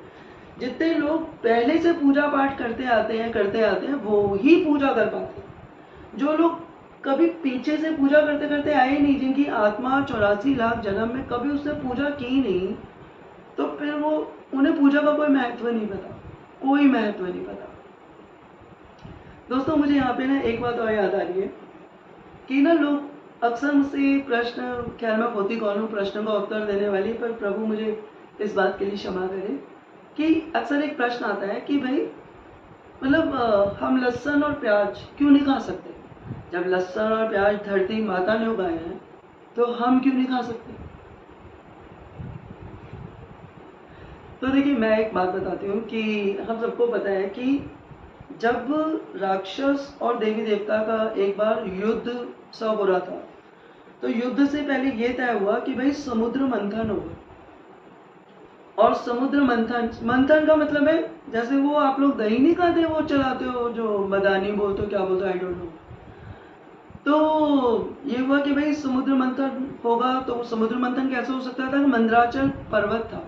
जितने लोग पहले से पूजा पाठ करते आते हैं वो ही पूजा कर पाते हैं। जो लोग कभी पीछे से पूजा करते करते आए नहीं, जिनकी आत्मा 84 लाख जन्म में कभी उसने पूजा की नहीं, तो फिर वो उन्हें पूजा का कोई महत्व नहीं पता, कोई महत्व नहीं पता। दोस्तों मुझे यहाँ पे ना एक बात और याद आ रही है कि ना लोग अक्सर मुझसे प्रश्न, खैर मैं होती कौन हूँ प्रश्न का उत्तर देने वाली, पर प्रभु मुझे इस बात के लिए क्षमा करे कि अक्सर एक प्रश्न आता है कि भाई मतलब हम लहसुन और प्याज क्यों नहीं खा सकते? जब लहसुन और प्याज धरती माता ने उगाए हैं तो हम क्यों नहीं खा सकते? तो देखिए मैं एक बात बताती हूँ कि हम सबको पता है कि जब राक्षस और देवी देवता का एक बार युद्ध सा हो रहा था, तो युद्ध से पहले ये तय हुआ कि भाई समुद्र मंथन होगा। और समुद्र मंथन, मंथन का मतलब है जैसे वो आप लोग दही नहीं खाते, वो चलाते हो जो मदानी बोलते हो, क्या बोलते हो आई डोंट नो। तो ये हुआ कि भाई समुद्र मंथन होगा। तो समुद्र मंथन कैसे हो सकता था? मंदराचल पर्वत था,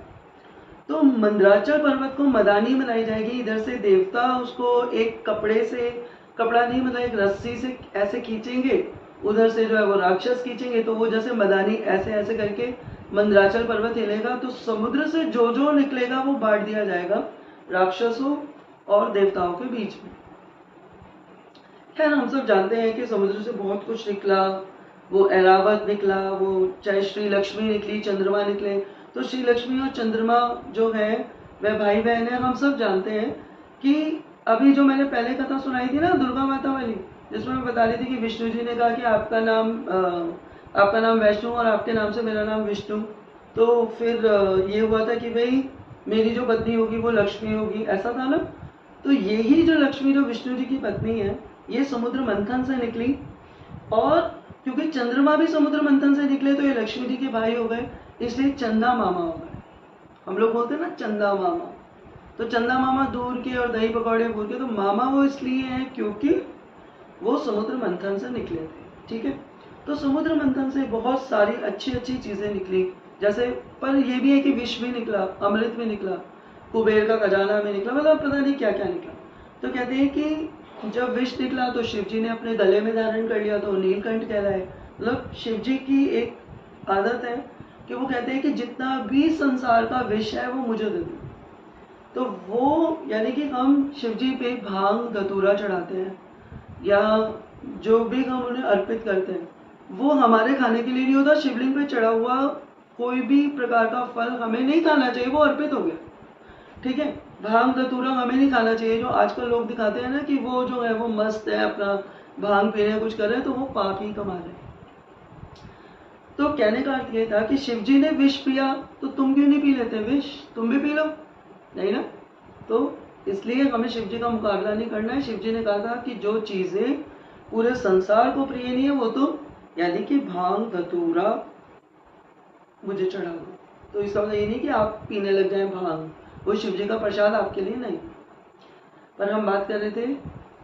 तो मंदराचल पर्वत को मदानी बनाई जाएगी। इधर से देवता उसको एक कपड़े से, कपड़ा नहीं मतलब एक रस्सी से ऐसे खींचेंगे, उधर से जो है वो राक्षस खींचेंगे, तो वो जैसे मदानी ऐसे ऐसे करके मंदराचल पर्वत हिलेगा। तो समुद्र से जो जो निकलेगा वो बांट दिया जाएगा राक्षसों और देवताओं के बीच में। खैर हम सब जानते हैं कि समुद्र से बहुत कुछ निकला, वो ऐरावत निकला, वो चाहे श्री लक्ष्मी निकली, चंद्रमा निकले। तो श्री लक्ष्मी और चंद्रमा जो है वह भाई बहन है। हम सब जानते हैं कि अभी जो मैंने पहले कथा सुनाई थी ना दुर्गा माता वाली, जिसमें मैं बता रही थी कि विष्णु जी ने कहा कि आपका नाम वैष्णु और आपके नाम से मेरा नाम विष्णु। तो फिर ये हुआ था कि भाई मेरी जो पत्नी होगी वो लक्ष्मी होगी, ऐसा था ना। तो यही जो लक्ष्मी जो विष्णु जी की पत्नी है, ये समुद्र मंथन से निकली। और क्योंकि चंद्रमा भी समुद्र मंथन से निकले तो ये लक्ष्मी जी के भाई हो गए, इसलिए चंदा मामा हो गए। हम लोग बोलते हैं ना चंदा मामा। तो चंदा मामा दूर के और दही पकौड़े भूल के, तो मामा वो इसलिए हैं क्योंकि वो समुद्र मंथन से निकले थे। ठीक है, तो समुद्र मंथन से बहुत सारी अच्छी अच्छी चीजें निकली, जैसे पर ये भी है कि विष भी निकला, अमृत भी निकला, कुबेर का खजाना भी निकला, मतलब पता नहीं क्या क्या निकला। तो कहते हैं कि जब विष निकला तो शिव जी ने अपने गले में धारण कर लिया, तो नीलकंठ कहलाए। मतलब शिव जी की एक आदत है कि वो कहते हैं कि जितना भी संसार का विष है वो मुझे दे दो। तो वो यानी कि हम शिव जी पे भांग धतूरा चढ़ाते हैं या जो भी हम उन्हें अर्पित करते हैं, वो हमारे खाने के लिए नहीं होता। शिवलिंग पे चढ़ा हुआ कोई भी प्रकार का फल हमें नहीं खाना चाहिए, वो अर्पित हो गया। ठीक है, भांग धतूरा हमें नहीं खाना चाहिए। जो आजकल लोग दिखाते हैं ना कि वो जो है वो मस्त है, अपना भांग पी रहे हैं, कुछ कर रहे हैं, तो वो पाप ही कमा रहे हैं। तो कहने का अर्थ ये था कि शिव जी ने विष पिया, तो तुम क्यों नहीं पी लेते विष? तुम भी पी लो, नहीं ना। तो इसलिए हमें शिव जी का मुकाबला नहीं करना है। शिव जी ने कहा था कि जो चीजें पूरे संसार को प्रिय नहीं है वो तो यानी कि भांग धतूरा मुझे चढ़ा दो। तो इसका मतलब ये नहीं कि आप पीने लग जाएं भांग, वो शिव जी का प्रसाद आपके लिए नहीं। पर हम बात कर रहे थे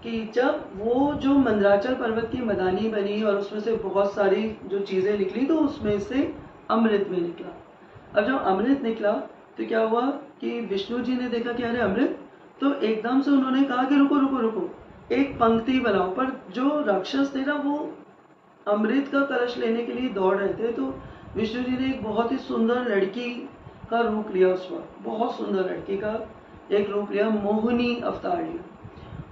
कि जब वो जो मंदराचल पर्वत की मदानी बनी और उसमें से बहुत सारी जो चीजें निकली, तो उसमें से अमृत भी निकला। अब जब अमृत निकला तो क्या हुआ कि विष्णु जी ने देखा कि अरे अमृत, तो एकदम से उन्होंने कहा कि रुको रुको रुको, एक पंक्ति बनाओ। पर जो राक्षस थे ना वो अमृत का कलश लेने के लिए दौड़ रहे थे, तो विष्णु जी ने एक बहुत ही सुंदर लड़की का रूप लिया। उस वक्त बहुत सुंदर लड़की का एक रूप लिया, मोहिनी अवतार लिया।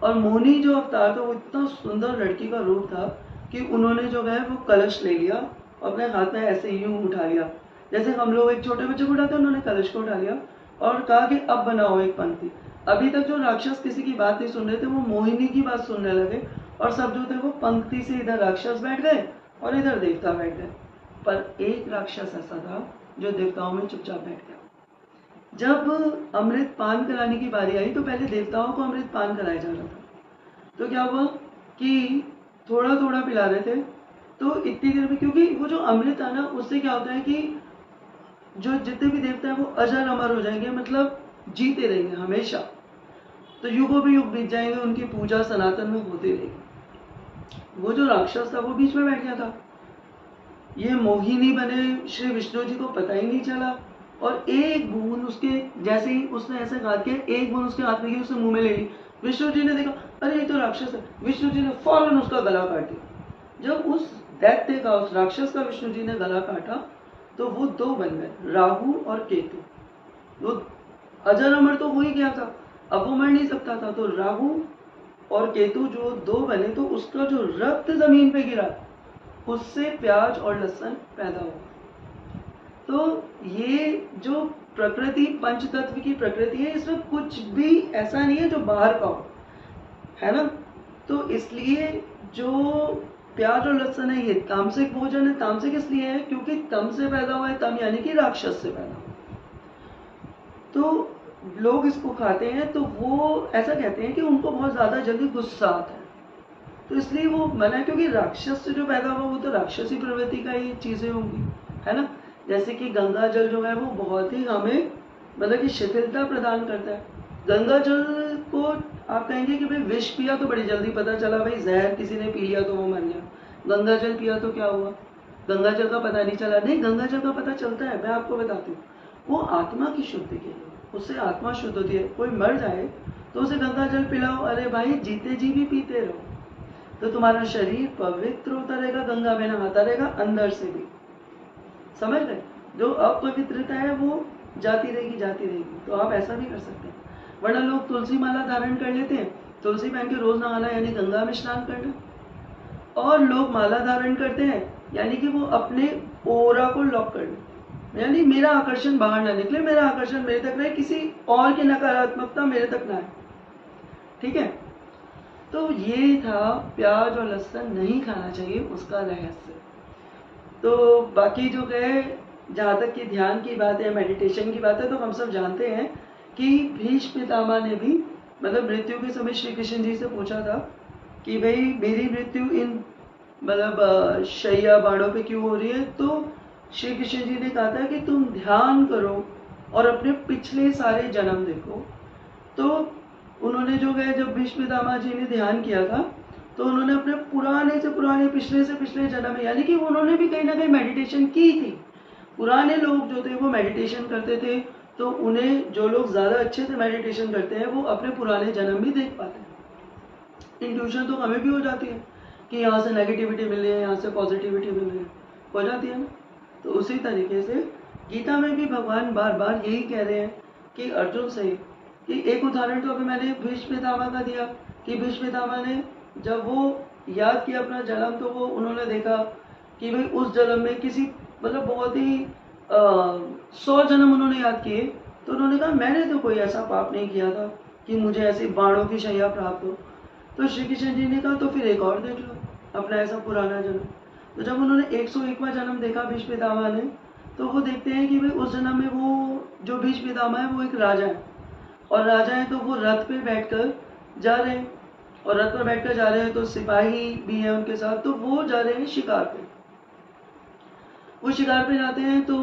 और मोहिनी जो अवतार था वो इतना सुंदर लड़की का रूप था कि उन्होंने जो है वो कलश ले लिया, अपने हाथ में ऐसे यूं उठा लिया, जैसे हम लोग एक छोटे बच्चे को उठाते हैं, उन्होंने कलश को उठा लिया और कहा कि अब बनाओ एक पंक्ति। अभी तक जो राक्षस किसी की बात नहीं सुन रहे थे, वो मोहिनी की बात सुनने लगे, और सब जो थे वो पंक्ति से इधर राक्षस बैठ गए और इधर देवता बैठ गए। पर एक राक्षस ऐसा था जो देवताओं में चुपचाप बैठ गया। जब अमृत पान कराने की बारी आई तो पहले देवताओं को अमृत पान कराया जा रहा था। तो क्या हुआ कि थोड़ा थोड़ा पिला रहे थे, तो इतनी देर में, क्योंकि वो जो अमृत है ना, उससे क्या होता है कि जो जितने भी देवता हैं वो अजर अमर हो जाएंगे, मतलब जीते रहेंगे हमेशा। तो युगों भी युग बीत जाएंगे, उनकी पूजा सनातन में होती रहेगी। वो जो राक्षस था वो बीच में बैठ गया था। ये मोहिनी बने श्री विष्णु जी को पता ही नहीं चला, और एक बूंद उसके, जैसे ही उसने ऐसे कहा कि एक बूंद उसके हाथ में गई, उसने मुंह में ले ली। विष्णु जी ने देखा, अरे ये तो राक्षस है। विष्णु जी ने फौरन उसका गला काट दिया। जब उस दैत्य का, उस राक्षस का विष्णु जी ने गला काटा, तो वो दो बन गए, राहु और केतु। वो अजर अमर तो हो ही गया था, अब वो मर नहीं सकता था। तो राहु और केतु जो दो बने, तो उसका जो रक्त जमीन पे गिरा, उससे प्याज और लहसुन पैदा हुआ। तो ये जो प्रकृति, पंचतत्व की प्रकृति है, इसमें कुछ भी ऐसा नहीं है जो बाहर का हो, है ना। तो इसलिए जो प्याज और लहसुन है, ये तामसिक भोजन है। तामसिक इसलिए है क्योंकि तम से पैदा हुआ है, तम यानी कि राक्षस से पैदा हुआ। तो लोग इसको खाते हैं तो वो ऐसा कहते हैं कि उनको बहुत ज्यादा जल्दी गुस्सा आता है, तो इसलिए वो मना है। क्योंकि राक्षस से जो पैदा हुआ वो तो राक्षसी प्रवृत्ति का ही चीजें होंगी, है ना। जैसे कि गंगा जल जो है वो बहुत ही हमें, मतलब कि शिथिलता प्रदान करता है। गंगा जल को आप कहेंगे कि भाई विष पिया तो बड़ी जल्दी पता चला, भाई जहर किसी ने पी लिया तो वो मर गया। गंगा जल पिया तो क्या हुआ, गंगा जल का पता नहीं चला। नहीं, गंगा जल का पता चलता है, मैं आपको बताती हूँ। वो आत्मा की शुद्धि के लिए, उससे आत्मा शुद्ध होती है। कोई मर जाए तो उसे गंगा जल पिलाओ, अरे भाई जीते जी भी पीते रहो, तो तुम्हारा शरीर पवित्र होता रहेगा, गंगा में नहाता रहेगा अंदर से भी, समझ गए। जो अपवित्रता है वो जाती रहेगी जाती रहेगी। तो आप ऐसा भी कर सकते हैं। वरना लोग तुलसी माला धारण कर लेते हैं, तुलसी पहन के रोज नहाना यानी गंगा में स्नान करना। और लोग माला धारण करते हैं यानी कि वो अपने ओरा को लॉक करना, यानी मेरा आकर्षण बाहर ना निकले, मेरा आकर्षण मेरे तक रहे, किसी और की नकारात्मकता मेरे तक ना आए, ठीक है। तो ये था प्याज और लहसुन नहीं खाना चाहिए, उसका रहस्य। तो बाकी जो है, जहाँ तक कि ध्यान की बात है, मेडिटेशन की बात है, तो हम सब जानते हैं कि भीष्म पितामह ने भी, मतलब मृत्यु के समय श्री कृष्ण जी से पूछा था कि भाई मेरी मृत्यु इन, मतलब शैया बाणों पे क्यों हो रही है। तो श्री कृष्ण जी ने कहा था कि तुम ध्यान करो और अपने पिछले सारे जन्म देखो। तो उन्होंने जो है, जब भीष्म पितामह जी ने ध्यान किया था, तो उन्होंने अपने पुराने से पुराने, पिछले से पिछले जन्म में, यानी कि उन्होंने भी कहीं ना कहीं मेडिटेशन की थी। पुराने लोग जो थे वो मेडिटेशन करते थे, तो उन्हें, जो लोग ज्यादा अच्छे से मेडिटेशन करते हैं, वो अपने पुराने जन्म भी देख पाते हैं। इंट्यूशन तो हमें भी हो जाती है कि यहाँ से नेगेटिविटी मिल रही है, यहाँ से पॉजिटिविटी मिल रही है, हो जाती है ना। तो उसी तरीके से गीता में भी भगवान बार बार यही कह रहे हैं कि अर्जुन से, कि एक उदाहरण तो अभी मैंने भीष्म पितामह का दिया कि भीष्म पितामह ने जब वो याद किया अपना जन्म, तो वो उन्होंने देखा कि भाई उस जन्म में किसी, मतलब बहुत ही 100 जन्म उन्होंने याद किए, तो उन्होंने कहा मैंने तो कोई ऐसा पाप नहीं किया था कि मुझे ऐसी बाणों की शैया प्राप्त हो। तो श्री कृष्ण जी ने कहा तो फिर एक और देख लो अपना ऐसा पुराना जन्म। तो जब उन्होंने 101वां जन्म देखा भीष्म पितामह ने, तो वो देखते हैं कि भाई उस जन्म में वो जो भीष्म पितामह है वो एक राजा है, और राजा है तो वो रथ पे बैठकर जा रहे हैं, और रथ पर बैठकर जा रहे हैं तो सिपाही भी है उनके साथ, तो वो जा रहे हैं शिकार पे। वो शिकार पे जाते हैं तो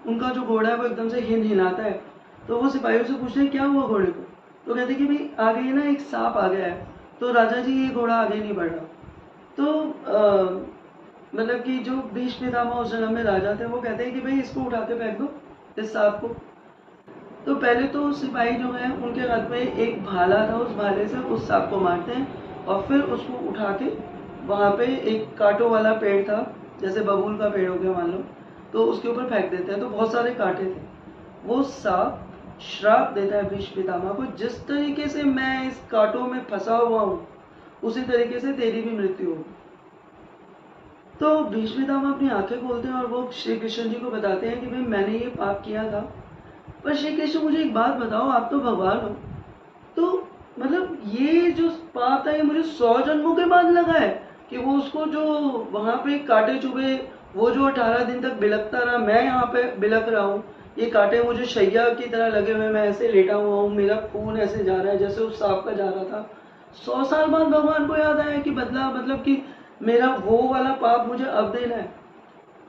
उनका जो घोड़ा है वो एकदम से हिलाता है, तो वो सिपाहियों से पूछते हैं क्या हुआ घोड़े को। तो कहते हैं कि भाई आगे ना एक सांप आ गया है, तो राजा जी ये घोड़ा आगे नहीं बढ़ रहा। तो मतलब कि जो भीष्म पितामह उस जन्म में राजा थे, वो कहते हैं कि भाई इसको उठा के फेंक दो, इस सांप को। तो पहले तो सिपाही जो है उनके हाथ में एक भाला था, उस भाले से उस सांप को मारते हैं और फिर उसको उठा के वहाँ पे एक कांटों वाला पेड़ था, जैसे बबूल का पेड़ हो गया मान लो, तो उसके ऊपर फेंक देते हैं तो बहुत सारे कांटे थे। वो सांप श्राप देता है भीष्म पितामह को, जिस तरीके से मैं इस कांटों में फंसा हुआ हूँ उसी तरीके से तेरी भी मृत्यु होगी। तो भीष्म पितामह अपनी आंखें खोलते हैं और वो श्री कृष्ण जी को बताते हैं कि भाई मैंने ये पाप किया था, पर श्री कृष्ण मुझे एक बात बताओ, आप तो भगवान हो, तो मतलब ये जो पाप था ये मुझे 100 जन्मों के बाद लगा है कि वो उसको जो वहां पे कांटे चुभे, वो जो 18 दिन तक बिलखता रहा, मैं यहाँ पे बिलख रहा हूँ, ये कांटे मुझे शैया की तरह लगे हुए, मैं ऐसे लेटा हुआ हूँ, मेरा खून ऐसे जा रहा है जैसे उस सांप का जा रहा था। 100 साल बाद भगवान को याद आया कि बदला, मतलब कि मेरा वो वाला पाप मुझे अब देना है।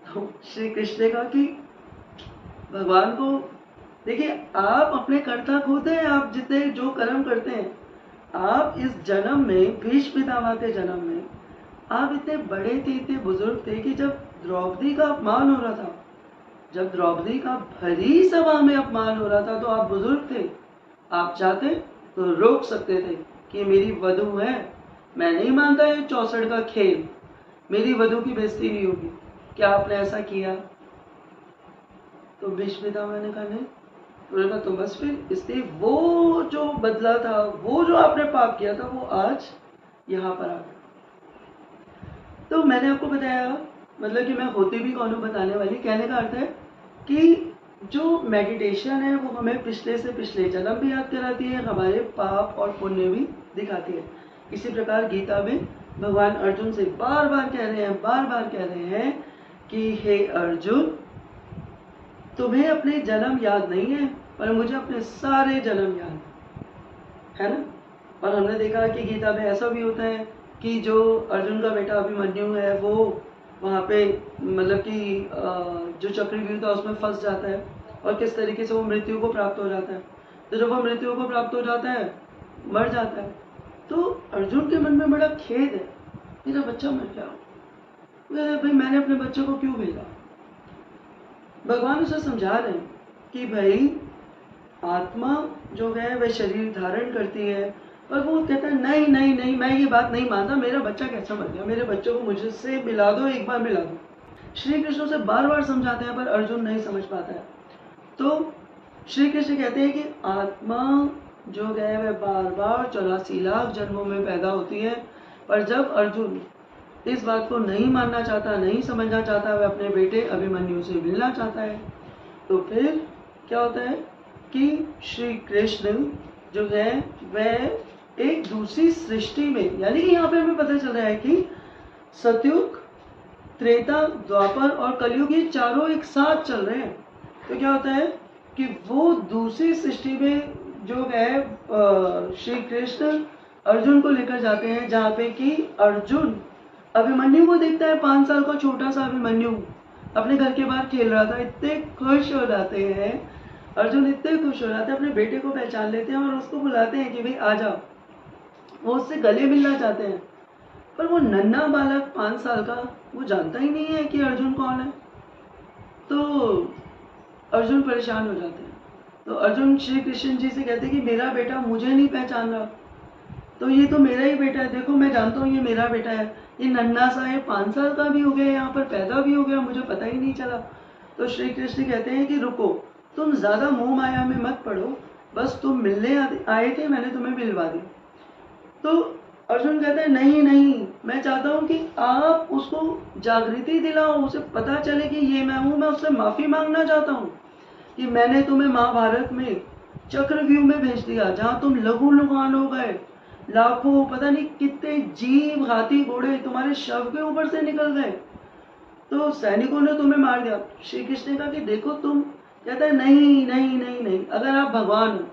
तो श्री कृष्ण ने कहा कि भगवान को देखिए, आप अपने कर्ता खुद हैं, आप जितने जो कर्म करते हैं, आप इस जन्म में भीष्म पितामह के जन्म में आप इतने बड़े थे, इतने बुजुर्ग थे कि जब द्रौपदी का अपमान हो रहा था, जब द्रौपदी का भरी सभा में अपमान हो रहा था, तो आप बुजुर्ग थे, आप चाहते तो रोक सकते थे कि मेरी वधू है, मैं नहीं मानता ये 64 का खेल, मेरी वधू की बेइज्जती नहीं होगी। क्या आपने ऐसा किया? तो भीष्म पितामह ने कहा नहीं। उन्होंने कहा तो बस फिर इसलिए वो जो बदला था, वो जो आपने पाप किया था, वो आज यहाँ पर आ गया। तो मैंने आपको बताया, मतलब कि मैं होती भी कौन हूँ बताने वाली, कहने का अर्थ है कि जो मेडिटेशन है वो हमें पिछले से पिछले जन्म भी याद कराती है, हमारे पाप और पुण्य भी दिखाती है। इसी प्रकार गीता में भगवान अर्जुन से बार बार कह रहे हैं कि हे अर्जुन, तुम्हें अपने जन्म याद नहीं है, पर मुझे अपने सारे जन्म याद है ना। और हमने देखा कि गीता में ऐसा भी होता है कि जो अर्जुन का बेटा अभिमन्यु है, वो वहाँ पे मतलब कि जो चक्रव्यूह था उसमें फंस जाता है और किस तरीके से वो मृत्यु को प्राप्त हो जाता है। तो जब वो मृत्यु को प्राप्त हो जाता है, मर जाता है, तो अर्जुन के मन में बड़ा खेद है, मेरा बच्चा मर गया, भाई मैंने अपने बच्चे को क्यों भेजा। भगवान उसे समझा रहे हैं कि भाई आत्मा जो है वह शरीर धारण करती है, और वो कहता है नहीं नहीं नहीं, मैं ये बात नहीं मानता, मेरा बच्चा कैसा मर गया, मेरे बच्चे को मुझसे मिला दो, एक बार मिला दो। श्री कृष्ण से बार बार समझाते हैं पर अर्जुन नहीं समझ पाता है। तो श्री कृष्ण कहते हैं कि आत्मा जो है वह बार बार 84 लाख जन्मों में पैदा होती है, पर जब अर्जुन इस बात को नहीं मानना चाहता, नहीं समझना चाहता, वह अपने बेटे अभिमन्यु से मिलना चाहता है, तो फिर क्या होता है कि श्री कृष्ण जो है वह एक दूसरी सृष्टि में, यानी कि यहाँ पे हमें पता चल रहा है कि सतयुग, त्रेता, द्वापर और कलयुग ये चारों एक साथ चल रहे हैं। तो क्या होता है कि वो दूसरी सृष्टि में जो है श्री कृष्ण अर्जुन को लेकर जाते हैं, जहाँ पे कि अर्जुन अभिमन्यु को देखता है, 5 साल का छोटा सा अभिमन्यु अपने घर के बाहर खेल रहा था, इतने खुश हो जाते हैं अर्जुन, इतने खुश हो जाते हैं, अपने बेटे को पहचान लेते हैं और उसको बुलाते हैं कि भाई आ जाओ। वो उससे गले मिलना चाहते हैं, पर वो नन्हा बालक 5 साल का, वो जानता ही नहीं है कि अर्जुन कौन है। तो अर्जुन परेशान हो जाते हैं। तो अर्जुन श्री कृष्ण जी से कहते हैं कि मेरा बेटा मुझे नहीं पहचान रहा, तो ये तो मेरा ही बेटा है, देखो मैं जानता हूँ ये मेरा बेटा है, ये नन्हा सा है, 5 साल का भी हो गया, यहाँ पर पैदा भी हो गया, मुझे पता ही नहीं चला। तो श्री कृष्ण कहते हैं कि रुको, तुम ज्यादा मोह माया में मत पड़ो, बस तुम मिलने आए थे, मैंने तुम्हें मिलवा दी। तो अर्जुन कहता है नहीं नहीं, मैं चाहता हूँ कि आप उसको जागृति दिलाओ, उसे पता चले कि ये मैं हूँ, मैं उससे माफी मांगना चाहता हूँ कि मैंने तुम्हें महाभारत में चक्रव्यूह में भेज दिया, जहाँ तुम लहू लुहान हो गए, लाखों पता नहीं कितने जीव, हाथी घोड़े तुम्हारे शव के ऊपर से निकल गए, तो सैनिकों ने तुम्हें मार दिया। श्री कृष्ण ने कहा कि देखो तुम, कहता है नहीं नहीं नहीं नहीं, अगर आप भगवान हो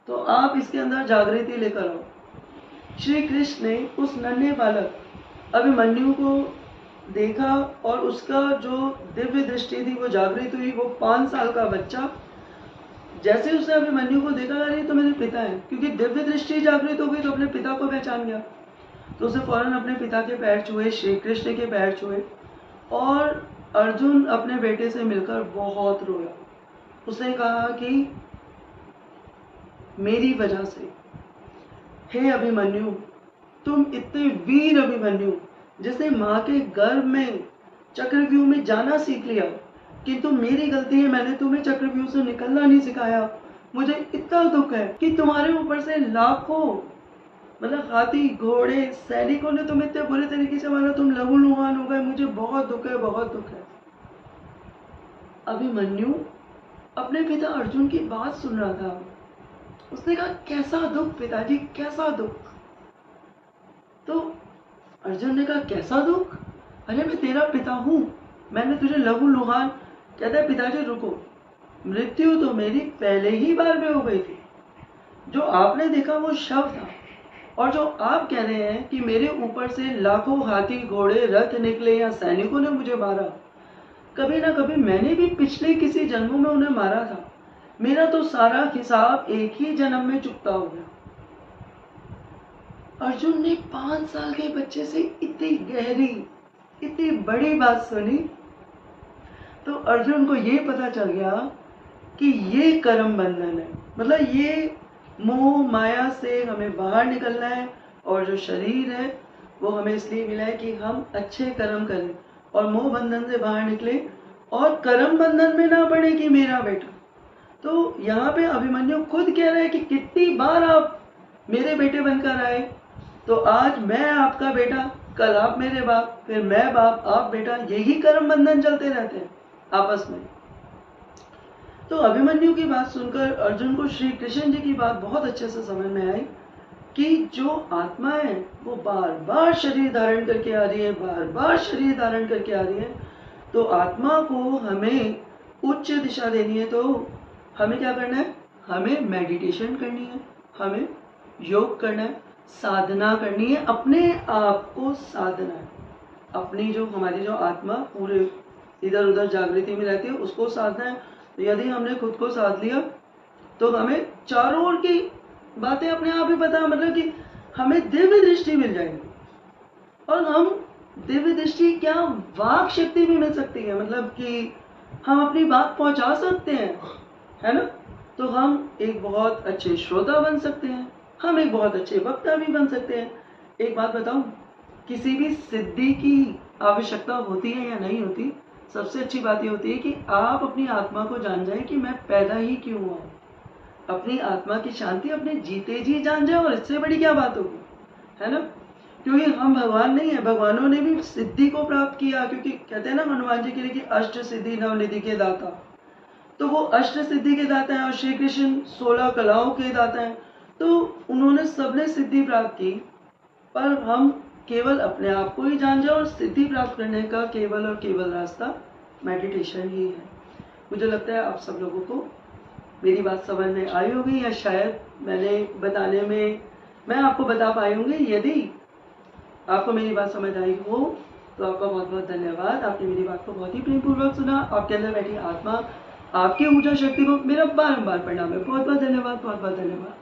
तो आप इसके अंदर जागृति लेकर आओ। श्री कृष्ण ने उस नन्हे बालक अभिमन्यु को देखा और उसका जो दिव्य दृष्टि थी वो जागृत हुई। वो 5 साल का बच्चा जैसे उसने अभिमन्यु को देखा, अरे तो मेरे पिता है, क्योंकि दिव्य दृष्टि जागृत हो गई तो अपने पिता को पहचान गया। तो उसे फौरन अपने पिता के पैर छुए, श्री कृष्ण के पैर छुए, और अर्जुन अपने बेटे से मिलकर बहुत रोया। उसने कहा कि मेरी वजह से हे अभिमन्यु, तुम इतने वीर अभिमन्यु, जिसने माँ के गर्भ में चक्रव्यूह में जाना सीख लिया, किंतु मेरी गलती है, मैंने तुम्हें चक्रव्यूह से निकलना नहीं सिखाया। मुझे इतना दुख है कि तुम्हारे ऊपर से लाखों मतलब हाथी घोड़े सैनिकों ने तुम्हें इतने बुरे तरीके से मारा, तुम लहूलुहान हो गए। मुझे बहुत दुख है, बहुत दुख है। अभिमन्यु अपने पिता अर्जुन की बात सुन रहा था। उसने कहा, कैसा दुख पिताजी, कैसा दुख? तो अर्जुन ने कहा, कैसा दुख? अरे मैं तेरा पिता हूं, मैंने तुझे लहूलुहान। कहता है, पिताजी रुको, मृत्यु तो मेरी पहले ही बार में हो गई थी। जो आपने देखा वो शव था, और जो आप कह रहे हैं कि मेरे ऊपर से लाखों हाथी घोड़े रथ निकले या सैनिकों ने मुझे मारा, कभी ना कभी मैंने भी पिछले किसी जन्मों में उन्हें मारा था। मेरा तो सारा हिसाब एक ही जन्म में चुकता हो गया। अर्जुन ने 5 साल के बच्चे से इतनी गहरी, इतनी बड़ी बात सुनी, तो अर्जुन को ये पता चल गया कि ये कर्म बंधन है। मतलब ये मोह माया से हमें बाहर निकलना है, और जो शरीर है वो हमें इसलिए मिला है कि हम अच्छे कर्म करें और मोह बंधन से बाहर निकले और कर्म बंधन में ना पड़े कि मेरा बेटा। तो यहाँ पे अभिमन्यु खुद कह रहा है कि कितनी बार आप मेरे बेटे बनकर आए, तो आज मैं आपका बेटा, कल आप मेरे बाप, फिर मैं बाप, आप बेटा, यही कर्म बंधन चलते रहते हैं आपस में। तो अभिमन्यु की बात सुनकर अर्जुन को श्री कृष्ण जी की बात बहुत अच्छे से समझ में आई कि जो आत्मा है वो बार बार शरीर धारण करके आ रही है, बार बार शरीर धारण करके आ रही है। तो आत्मा को हमें उच्च दिशा देनी है, तो हमें क्या करना है? हमें मेडिटेशन करनी है, हमें योग करना है, साधना करनी है, अपने आप को साधना है। अपनी जो हमारी जो आत्मा पूरे इधर उधर जागृति में रहती है उसको साधना है। तो यदि हमने खुद को साध लिया तो हमें चारों ओर की बातें अपने आप ही पता, मतलब कि हमें दिव्य दृष्टि मिल जाएगी। और हम दिव्य दृष्टि क्या, वाक शक्ति भी मिल सकती है, मतलब कि हम अपनी बात पहुंचा सकते हैं, है ना। तो हम एक बहुत अच्छे श्रोता बन सकते हैं, हम एक बहुत अच्छे वक्ता भी बन सकते हैं। एक बात बताऊं, किसी भी सिद्धि की आवश्यकता होती है या नहीं होती, सबसे अच्छी बात ये होती है कि आप अपनी आत्मा को जान जाएं कि मैं पैदा ही क्यों हुआ हूं। अपनी आत्मा की शांति अपने जीते जी जान जाए, और इससे बड़ी क्या बात होगी, है ना। क्योंकि हम भगवान नहीं है, भगवानों ने भी सिद्धि को प्राप्त किया, क्योंकि कहते हैं ना हनुमान जी के लिए कि अष्ट सिद्धि नवनिधि के दाता। तो वो अष्ट सिद्धि के दाता हैं, और श्री कृष्ण 16 कलाओं के दाता हैं। तो उन्होंने सबने सिद्धि प्राप्त की, पर हम केवल अपने आप को ही जान जाए, और सिद्धि प्राप्त करने का केवल और केवल रास्ता मेडिटेशन ही है। मुझे लगता है आप सब लोगों को मेरी बात समझ में आई होगी, या शायद मैंने बताने में मैं आपको बता पाई होंगी। यदि आपको मेरी बात समझ आई हो तो आपका बहुत बहुत धन्यवाद। आपने मेरी बात को बहुत ही प्रेमपूर्वक सुना। आपके अंदर बैठी आत्मा, आपकी ऊर्जा शक्ति को मेरा बारंबार प्रणाम है। बहुत बहुत धन्यवाद, बहुत बहुत धन्यवाद।